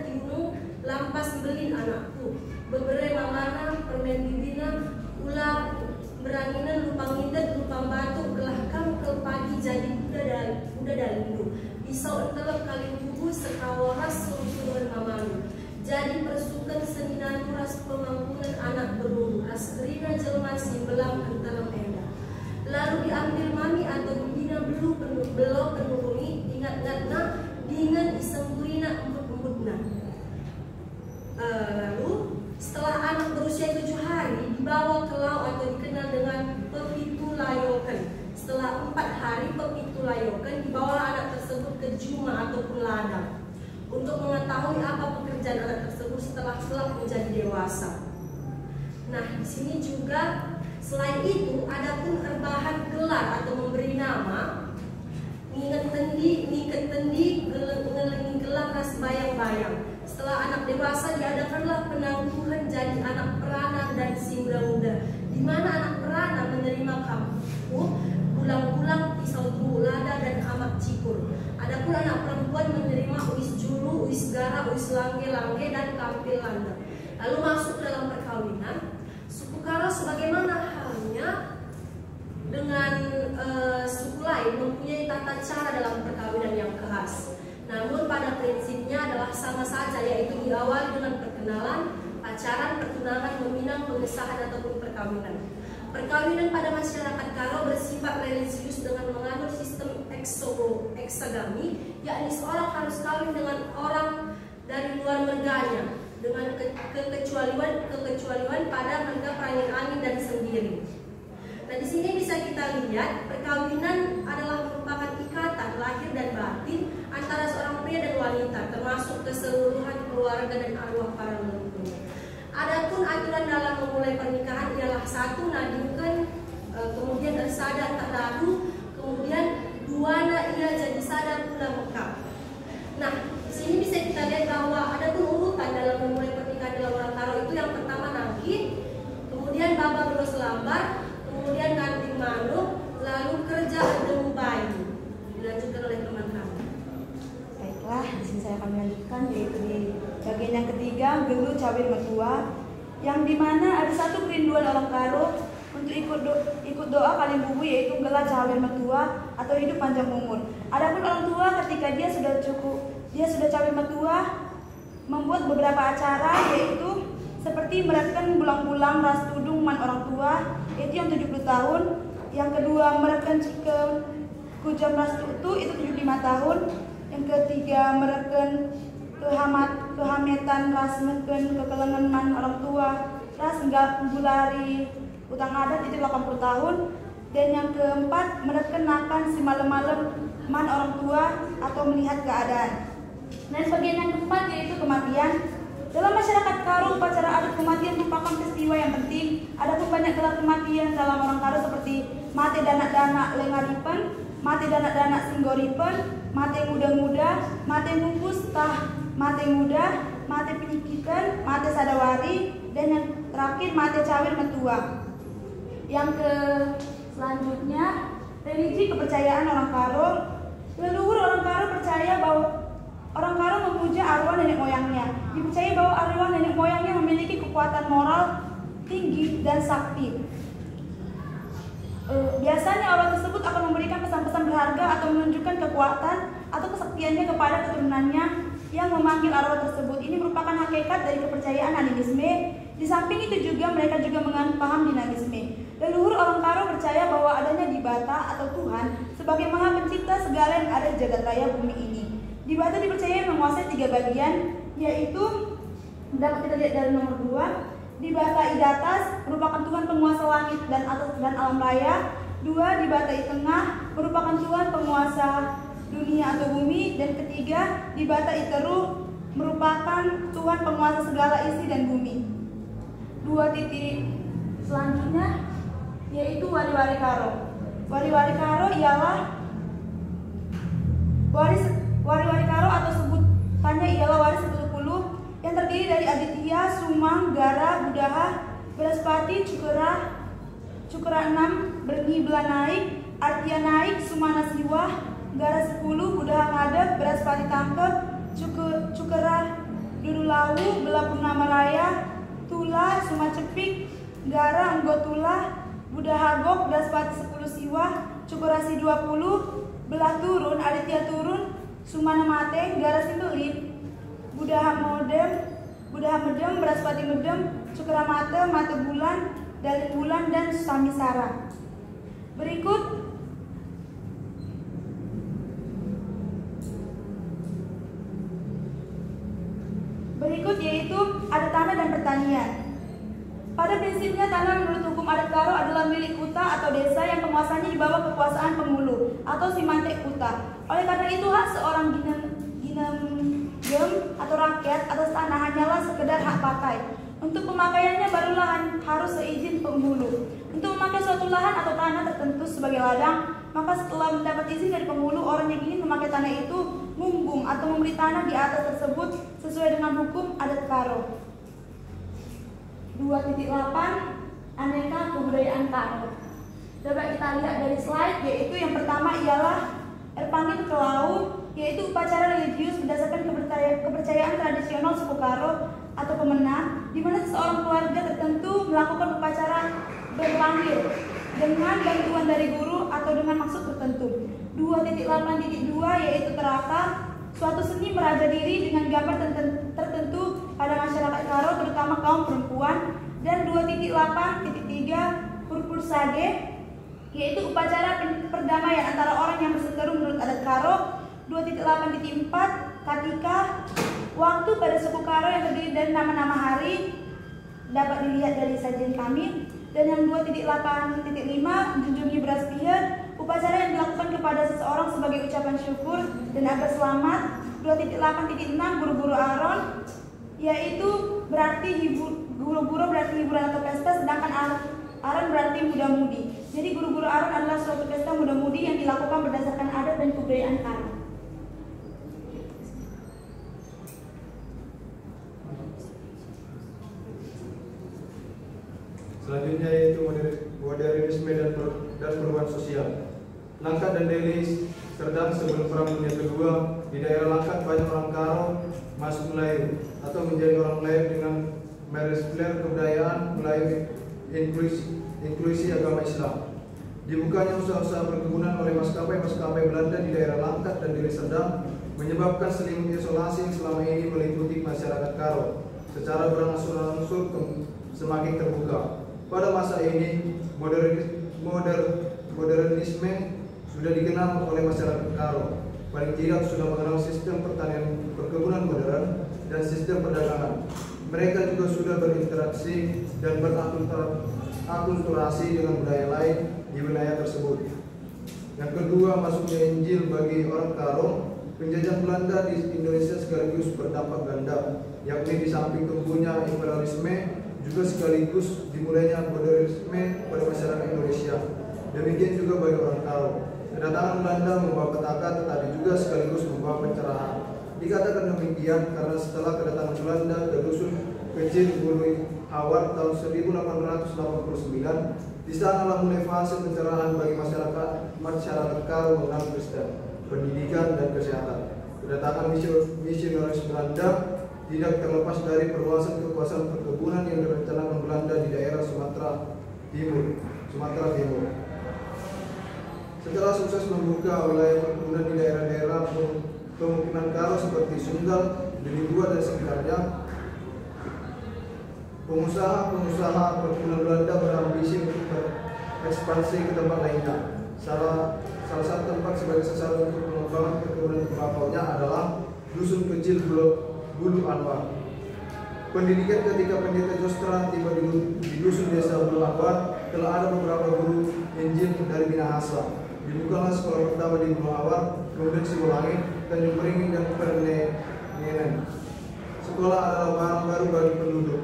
tiunu lampas belin anakku, bebere mamana permen bibina, ular berangina lupang indet lupang batu gelahkam ke pagi jadi kuda dalindu, pisau entelep kali tubuh sekawaras suruh mamalu. Jadi persukan seninanu ras pemangkunan anak beruru, ras kerina jelma simbelang entelep enda. Lalu diambil mami atau bibina belum penuruni, ingat-ingatna dengan isengkurina emput-emputna. Lalu setelah anak berusia 7 hari dibawa ke laut atau dikenal dengan pepitulayokan. Setelah 4 hari pepitulayokan dibawa anak tersebut ke juma ataupun ladang untuk mengetahui apa pekerjaan anak tersebut setelah kelak menjadi dewasa. Nah, di sini juga selain itu ada pun erbahan gelar atau memberi nama, ngiket tendi, ngelengi gelar ras bayang-bayang. Setelah anak dewasa diadakanlah penangguhan jadi anak peranan dan si muda-muda, di mana anak peranan menerima kampung, bulang-bulang, pisau tunggu lada dan amak cikur. Adapun anak perempuan menerima uis julu, uis gara, uis langge-langge dan kampil landa. Lalu masuk dalam perkawinan. Suku Karo sebagaimana halnya dengan suku lain mempunyai tata cara dalam perkawinan yang khas. Namun pada prinsipnya adalah sama saja, yaitu diawali dengan perkenalan, pacaran, pertunangan, meminang, pengesahan ataupun perkawinan. Perkawinan pada masyarakat Karo bersifat religius dengan menganut sistem eksogami, yakni seorang harus kawin dengan orang dari luar marganya dengan kekecualian pada marga perangin angin dan sendiri. Nah, di sini bisa kita lihat perkawinan adalah merupakan ikatan lahir dan batin antara seorang pria dan wanita, termasuk keseluruhan keluarga dan arwah para leluhurnya. Adapun aturan dalam memulai pernikahan ialah 1. Nadingkan, kemudian ersada tak dadu, kemudian 2 ia jadi sada pula mekap. Nah, di sini bisa kita lihat bahwa ada pun urutan dalam memulai pernikahan dalam orang Karo itu yang pertama nangkin, kemudian baba beros lambar, kemudian kanting manuk, lalu kerja ademu bayi. Dilanjutkan oleh teman kami. Baiklah, di sini saya akan melanjutkan yaitu di bagian yang ketiga, gelu cawir mertua, yang dimana ada satu kerinduan orang Karo untuk ikut doa kali bubu, yaitu gelar cawir mertua atau hidup panjang umur. Adapun orang tua ketika dia sudah cawir mertua membuat beberapa acara, yaitu seperti meratkan bulang-bulang ras tudung man orang tua, itu yang 70 tahun. Yang kedua meratkan kujam ras tutu itu 75 tahun. Yang ketiga meratkan kehametan ras meken kekelengan man orang tua, ras enggak bulari utang adat itu 80 tahun. Dan yang keempat meratkan nakan si malam-malam man orang tua atau melihat keadaan. Dan bagian yang keempat yaitu kematian. Dalam masyarakat Karo, upacara adat kematian merupakan peristiwa yang penting. Adapun banyak gelar kematian dalam orang Karo seperti mate danak-danak lengaripen, mate danak-danak singgoripen, mate muda-muda, mate nungkus tah mate muda, mate penyikitan, mate sadawari, dan yang terakhir mate cawir metua. Yang selanjutnya, religi kepercayaan orang Karo. Leluhur orang Karo percaya bahwa orang Karo memuja arwah nenek moyangnya. Dipercaya bahwa arwah nenek moyangnya memiliki kekuatan moral tinggi dan sakti. Biasanya orang tersebut akan memberikan pesan-pesan berharga atau menunjukkan kekuatan atau kesaktiannya kepada keturunannya yang memanggil arwah tersebut. Ini merupakan hakikat dari kepercayaan animisme. Di samping itu juga mereka juga menganut paham dinamisme. Leluhur orang Karo percaya bahwa adanya Dibata atau Tuhan sebagai Maha Pencipta segala yang ada di jagat raya bumi ini. Dibata dipercaya menguasai 3 bagian, yaitu dapat kita lihat dari nomor 2, Dibata Idatas merupakan Tuhan penguasa langit dan atas dan alam raya. 2, Dibata Itengah merupakan Tuhan penguasa dunia atau bumi. Dan ketiga, Dibata Iteru merupakan Tuhan penguasa segala isi dan bumi. 2 titik selanjutnya yaitu Wari-Wari Karo. Wari-Wari Karo ialah Wari-Wari Karo atau sebutannya ialah waris 10 yang terdiri dari Aditya, Sumang, Gara, Budaha, Beraspati, Cukera 6, Berni Belanaik, Artia Naik, Sumana Siwah, Gara 10, Budaha Ngadep, Beraspati Tangkep, Cukera Dudulawu, Bela Purnama Raya, Tula, Sumacepik, Gara Anggotula, Budaha Gok, Beraspati 10 Siwah, Cukurasi 20, Belah Turun, Aditya Turun, Sumana Mate, Gara Simbelip, Budaha Medem, Beraspati Medem, Cukera Mate, Mate Bulan, Dalin Bulan, dan Samisara. Berikut yaitu ada tanah dan pertanian. Pada prinsipnya tanah menurut hukum adat Karo adalah milik kuta atau desa yang penguasanya di bawah kekuasaan pengulu atau simantek kuta. Oleh karena itu hak seorang ginegem atau rakyat atas tanah hanyalah sekedar hak pakai. Untuk pemakaiannya barulah harus seizin penghulu. Untuk memakai suatu lahan atau tanah tertentu sebagai ladang, maka setelah mendapat izin dari penghulu, orang yang ingin memakai tanah itu ngumbung atau membeli tanah di atas tersebut sesuai dengan hukum adat Karo. 2.8 Aneka kebudayaan Karo. Dapat kita lihat dari slide, yaitu yang pertama ialah Erpanggil Kelau, yaitu upacara religius berdasarkan kepercayaan tradisional suku Karo atau pemenang, di mana seseorang keluarga tertentu melakukan upacara berpanggil dengan bantuan dari guru atau dengan maksud tertentu. 2.8.2 yaitu Teraka, suatu seni meraja diri dengan gambar tertentu pada masyarakat Karo, terutama kaum perempuan. Dan 2.8.3 Purpur Sage, yaitu upacara perdamaian antara orang yang berseteru menurut adat Karo. 2.8.4 Katika, waktu pada suku Karo yang terdiri dari nama-nama hari, dapat dilihat dari sajian kami. Dan yang 2.8.5 Junjungi Braspihar, upacara yang dilakukan kepada seseorang sebagai ucapan syukur dan agar selamat. 2.8.6 Buru-buru Aron, yaitu berarti buru-buru berarti hiburan atau pesta, sedangkan Aron berarti muda-mudi. Jadi buru-buru Aron adalah suatu pesta muda-mudi yang dilakukan berdasarkan adat dan kebudayaan Karo. Selanjutnya yaitu modernisme dan perubahan sosial. Langkat dan Deli Serdang sebelum Perang Dunia Kedua, di daerah Langkat banyak orang Karo masuk Melayu atau menjadi orang Melayu dengan meresplare kebudayaan Melayu inklusi agama Islam. Dibukanya usaha-usaha perkebunan oleh maskapai Belanda di daerah Langkat dan Deli Serdang menyebabkan selimut isolasi yang selama ini meliputi masyarakat Karo secara berangsur-angsur semakin terbuka. Pada masa ini, modernisme sudah dikenal oleh masyarakat Karo. Paling tidak sudah mengenal sistem pertanian perkebunan modern dan sistem perdagangan. Mereka juga sudah berinteraksi dan berakulturasi dengan budaya lain di wilayah tersebut. Yang kedua, masuknya Injil bagi orang Karo. Penjajah Belanda di Indonesia sekaligus berdampak ganda, yakni di samping tumbuhnya imperialisme juga sekaligus dimulainya modernisme pada masyarakat Indonesia. Demikian juga bagi orang Karo. Kedatangan Belanda membawa petaka tetapi juga sekaligus membawa pencerahan. Dikatakan demikian karena setelah kedatangan Belanda ke dusun kecil Bulu Hawar tahun 1889, di sanalah mulai fase pencerahan bagi masyarakat Karo mengenal Kristen, pendidikan dan kesehatan. Kedatangan misionaris Belanda tidak terlepas dari perluasan kekuasaan perkebunan yang direncanakan Belanda di daerah Sumatera Timur. Setelah sukses membuka wilayah perkebunan di daerah-daerah pemukiman Karo seperti Sunggal, Deli-Dua dan sekitarnya, pengusaha perkebunan Belanda berambisi untuk berekspansi ke tempat lainnya. Salah satu tempat sebagai sasaran untuk pengembangan perkebunan tembakaunya adalah dusun kecil Bulu Anwar. Pendidikan ketika Pendeta Jostra tiba di dusun desa Bulu Anwar, telah ada beberapa guru Injil dari Minahasa. Dibukalah sekolah pertama di Bulu Anwar, kemudian Sibulangi, Tanjung Beringin dan Pernenen. Sekolah adalah barang baru bagi penduduk.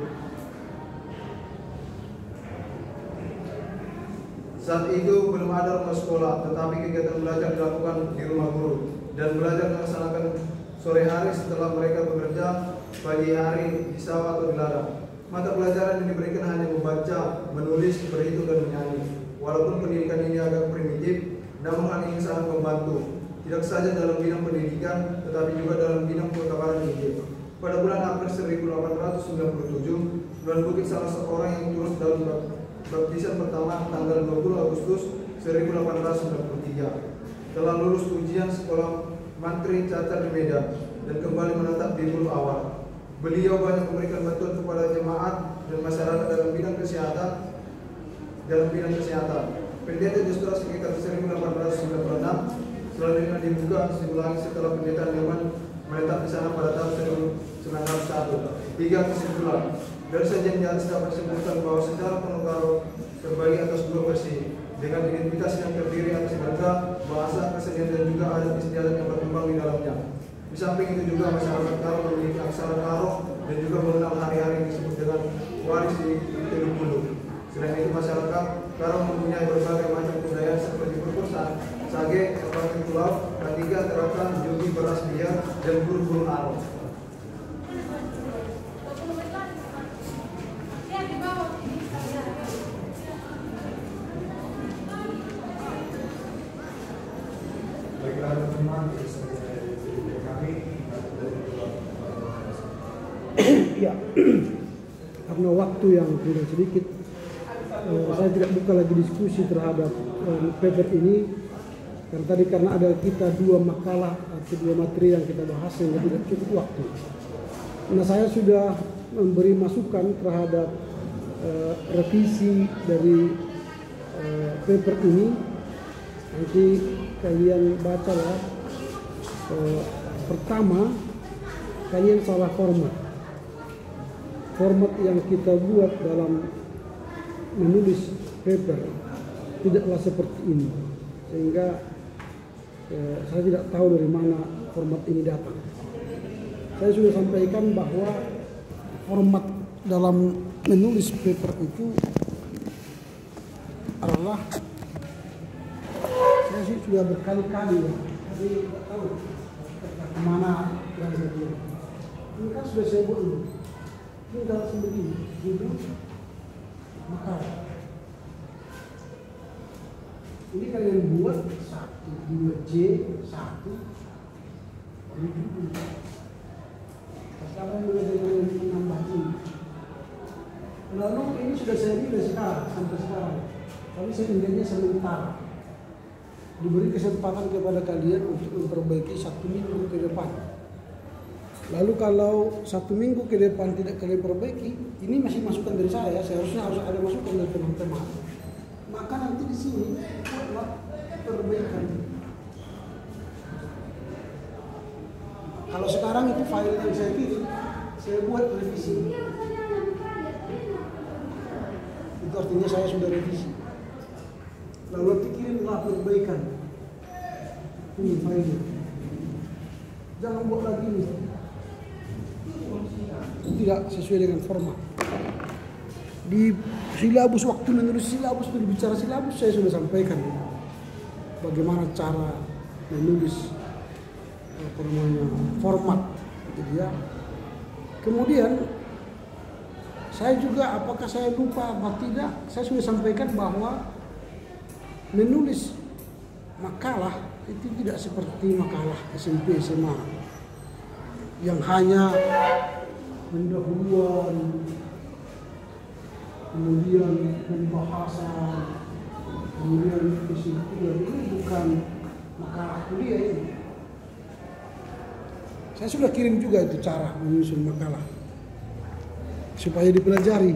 Saat itu belum ada rumah sekolah, tetapi kegiatan belajar dilakukan di rumah guru dan belajar dilaksanakan sore hari setelah mereka bekerja pagi hari di sawah atau di ladang. Mata pelajaran yang diberikan hanya membaca, menulis, berhitung dan menyanyi. Walaupun pendidikan ini agak primitif, namun hal ini sangat membantu, tidak saja dalam bidang pendidikan, tetapi juga dalam bidang pengkabaran Injil. Pada bulan April 1897, Tuan Bukit salah seorang yang turut dalam baptisan pertama tanggal 20 Agustus 1893. Telah lulus ujian sekolah mantri cacat di Medan dan kembali menetap di Bulu Awal. Beliau banyak memberikan bantuan kepada jemaat dan masyarakat dalam bidang kesehatan. Pendeta Justra sekitar 1896, selanjutnya dibuka Sibulangi setelah Pendeta Nyoman menetap di sana pada tahun 1901. 3 kesimpulan. Dari sajian di atas dapat disebutkan bahwa secara penuh Karo terbagi atas 2 versi dengan identitas yang terdiri atas marga, bahasa, kesenian dan juga adat istiadat yang berkembang di dalamnya. Di samping itu juga masyarakat Karo memiliki aksara Karo dan juga mengenal hari-hari yang disebut dengan waris di Teluk Bulu. Selain itu masyarakat Karo mempunyai berbagai macam kebudayaan seperti berkur sage, seperti pulau, ketiga, terakan, judi, beras biar, dan buru-buru aro. Baiklah teman-teman, kami ya, karena waktu yang tidak sedikit, saya tidak buka lagi diskusi terhadap paper ini karena ada kita 2 makalah atau 2 materi yang kita bahas sehingga tidak cukup waktu. Nah, saya sudah memberi masukan terhadap revisi dari paper ini. Nanti kalian bacalah. Pertama, kalian salah format yang kita buat dalam menulis paper tidaklah seperti ini, sehingga saya tidak tahu dari mana format ini datang. Saya sudah sampaikan bahwa format dalam menulis paper itu adalah, saya sih sudah berkali-kali ya, tapi tidak tahu kemana yang saya buat. Ini kan sudah saya buat dulu. Ini dalam sebegini, judul makalah. Ini kalian buat 1, 2, J, 1. Ini judul. Sekarang mulai dengan menambah ini. Lalu ini sudah saya pilih sekarang, sampai sekarang. Tapi saya inginnya sementara. Diberi kesempatan kepada kalian untuk memperbaiki 1 minggu ke depan. Lalu kalau 1 minggu ke depan tidak kalian perbaiki, ini masih masukan dari saya. Seharusnya harus ada masukan dari teman-teman. Maka nanti di sini buatlah perbaikan. Kalau sekarang itu file yang saya pilih, saya buat revisi. Itu artinya saya sudah revisi. Lalu kirimlah perbaikan. Ini filenya. Jangan buat lagi nih. Tidak sesuai dengan format. Di silabus, waktu menulis silabus, berbicara silabus, saya sudah sampaikan bagaimana cara menulis format, gitu ya. Kemudian saya juga, apakah saya lupa apa tidak, saya sudah sampaikan bahwa menulis makalah itu tidak seperti makalah SMP SMA yang hanya pendahuluan, kemudian pembahasan, kemudian kesimpulan. Ini bukan makalah kuliah ini. Saya sudah kirim juga itu cara menyusun makalah supaya dipelajari.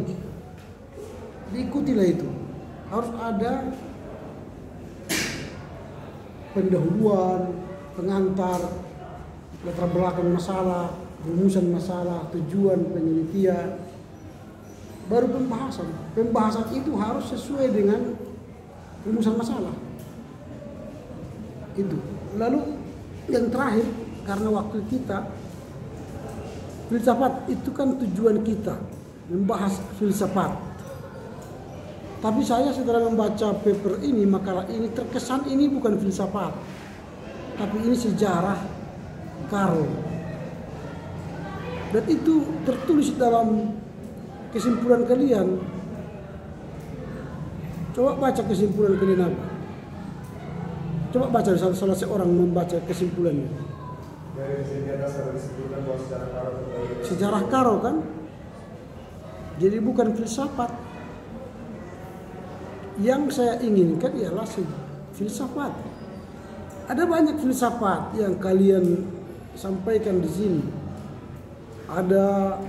Diikutilah itu. Harus ada pendahuluan, pengantar, latar belakang masalah, rumusan masalah, tujuan penelitian, baru pembahasan. Pembahasan itu harus sesuai dengan rumusan masalah. Itu. Lalu yang terakhir, karena waktu kita, filsafat itu kan tujuan kita membahas filsafat. Tapi saya setelah membaca paper ini, makalah ini, terkesan ini bukan filsafat, tapi ini sejarah Karo. Dan itu tertulis dalam kesimpulan kalian. Coba baca kesimpulan kalian apa? Coba baca, salah seorang membaca kesimpulannya. Dari sini dasar disebutkan bahwa sejarah Karo kan? Jadi bukan filsafat. Yang saya inginkan ialah filsafat. Ada banyak filsafat yang kalian sampaikan di sini. Ada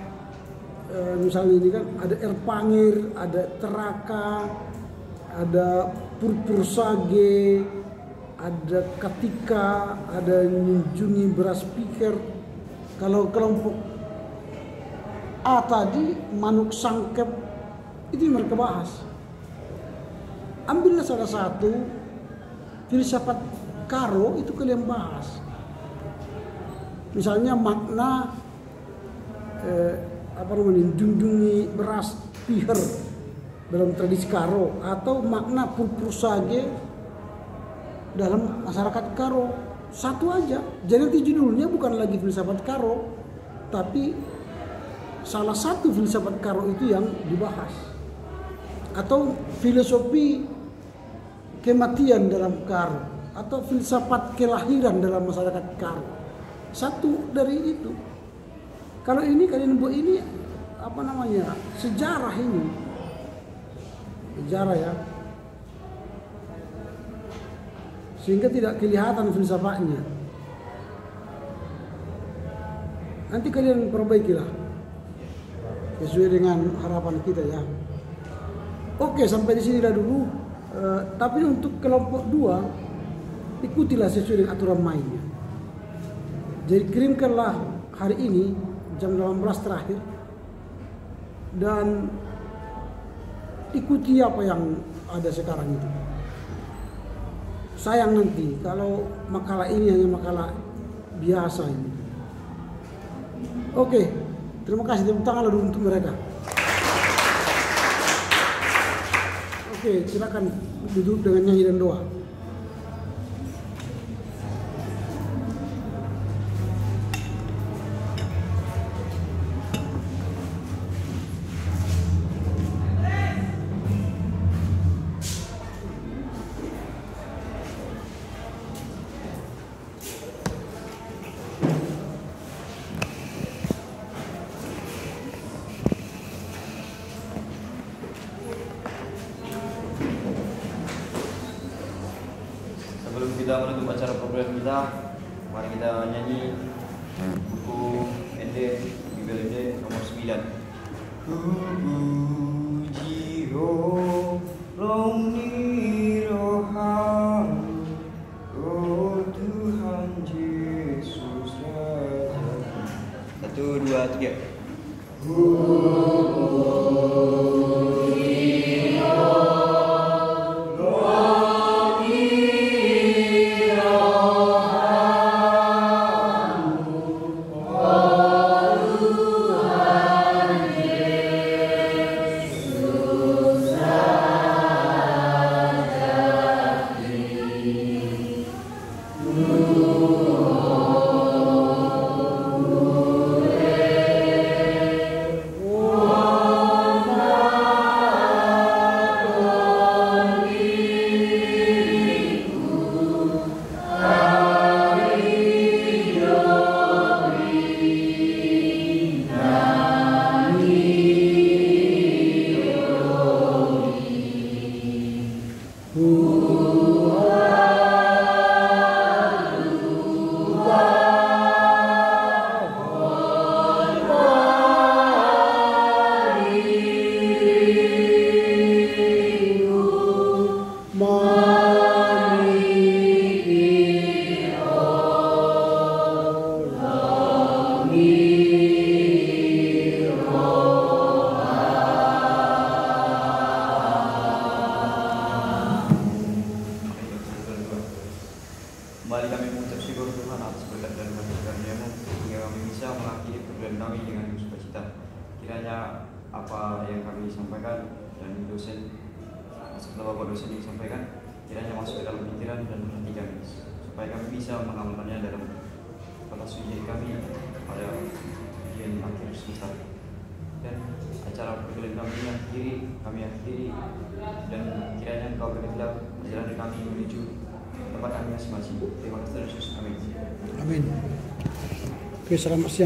misalnya ini kan, ada Erpangir, ada Teraka, ada Purpur Sage, ada Katika, ada Junjungi Beras Pikir. Kalau kelompok A tadi, Manuk Sangkep, itu yang mereka bahas. Ambillah salah satu filsafat Karo, itu kalian bahas. Misalnya makna Junjungi Beras Pikir dalam tradisi Karo, atau makna Purpur Sage dalam masyarakat Karo. Satu aja. Jadi nanti judulnya bukan lagi filsafat Karo, tapi salah satu filsafat Karo itu yang dibahas. Atau filosofi kematian dalam Karo, atau filsafat kelahiran dalam masyarakat Karo. Satu dari itu. Kalau ini kalian buat ini sejarah ini. Sejarah ya. Sehingga tidak kelihatan filsafatnya. Nanti kalian perbaikilah sesuai dengan harapan kita ya. Oke, sampai di sini dah dulu. Tapi untuk kelompok 2, ikutilah sesuai dengan aturan mainnya. Jadi kirimkanlah hari ini jam 18 terakhir, dan ikuti apa yang ada sekarang itu. Sayang nanti kalau makalah ini hanya makalah biasa ini. Oke, terima kasih, tepuk tangan dulu untuk mereka. Oke, silakan duduk dengan nyanyi dan doa. Sebelum kita menutup acara program kita, mari kita nyanyi buku Ende Bibel Ende nomor 9. Puji roh ni roham, oh Tuhan Yesus Raja. 1, 2, 3. Oh Kembali kami mengucap syukur Tuhan atas berkat dan karunia-Mu hingga kami bisa mengakhiri perkuliahan kami dengan sukacita. Kiranya apa yang kami sampaikan dan dosen serta Bapak dosen yang sampaikan kiranya masuk ke dalam pikiran dan hati kami supaya kami bisa mengamalkannya dalam kata suci kami pada ujian akhir semester. Dan acara perkuliahan kami akhiri dan kiranya Engkau berkehendak perjalanan kami menuju tempat kami masing-masing. Terima kasih Yesus. Amin. Amin. Oke, selamat siang.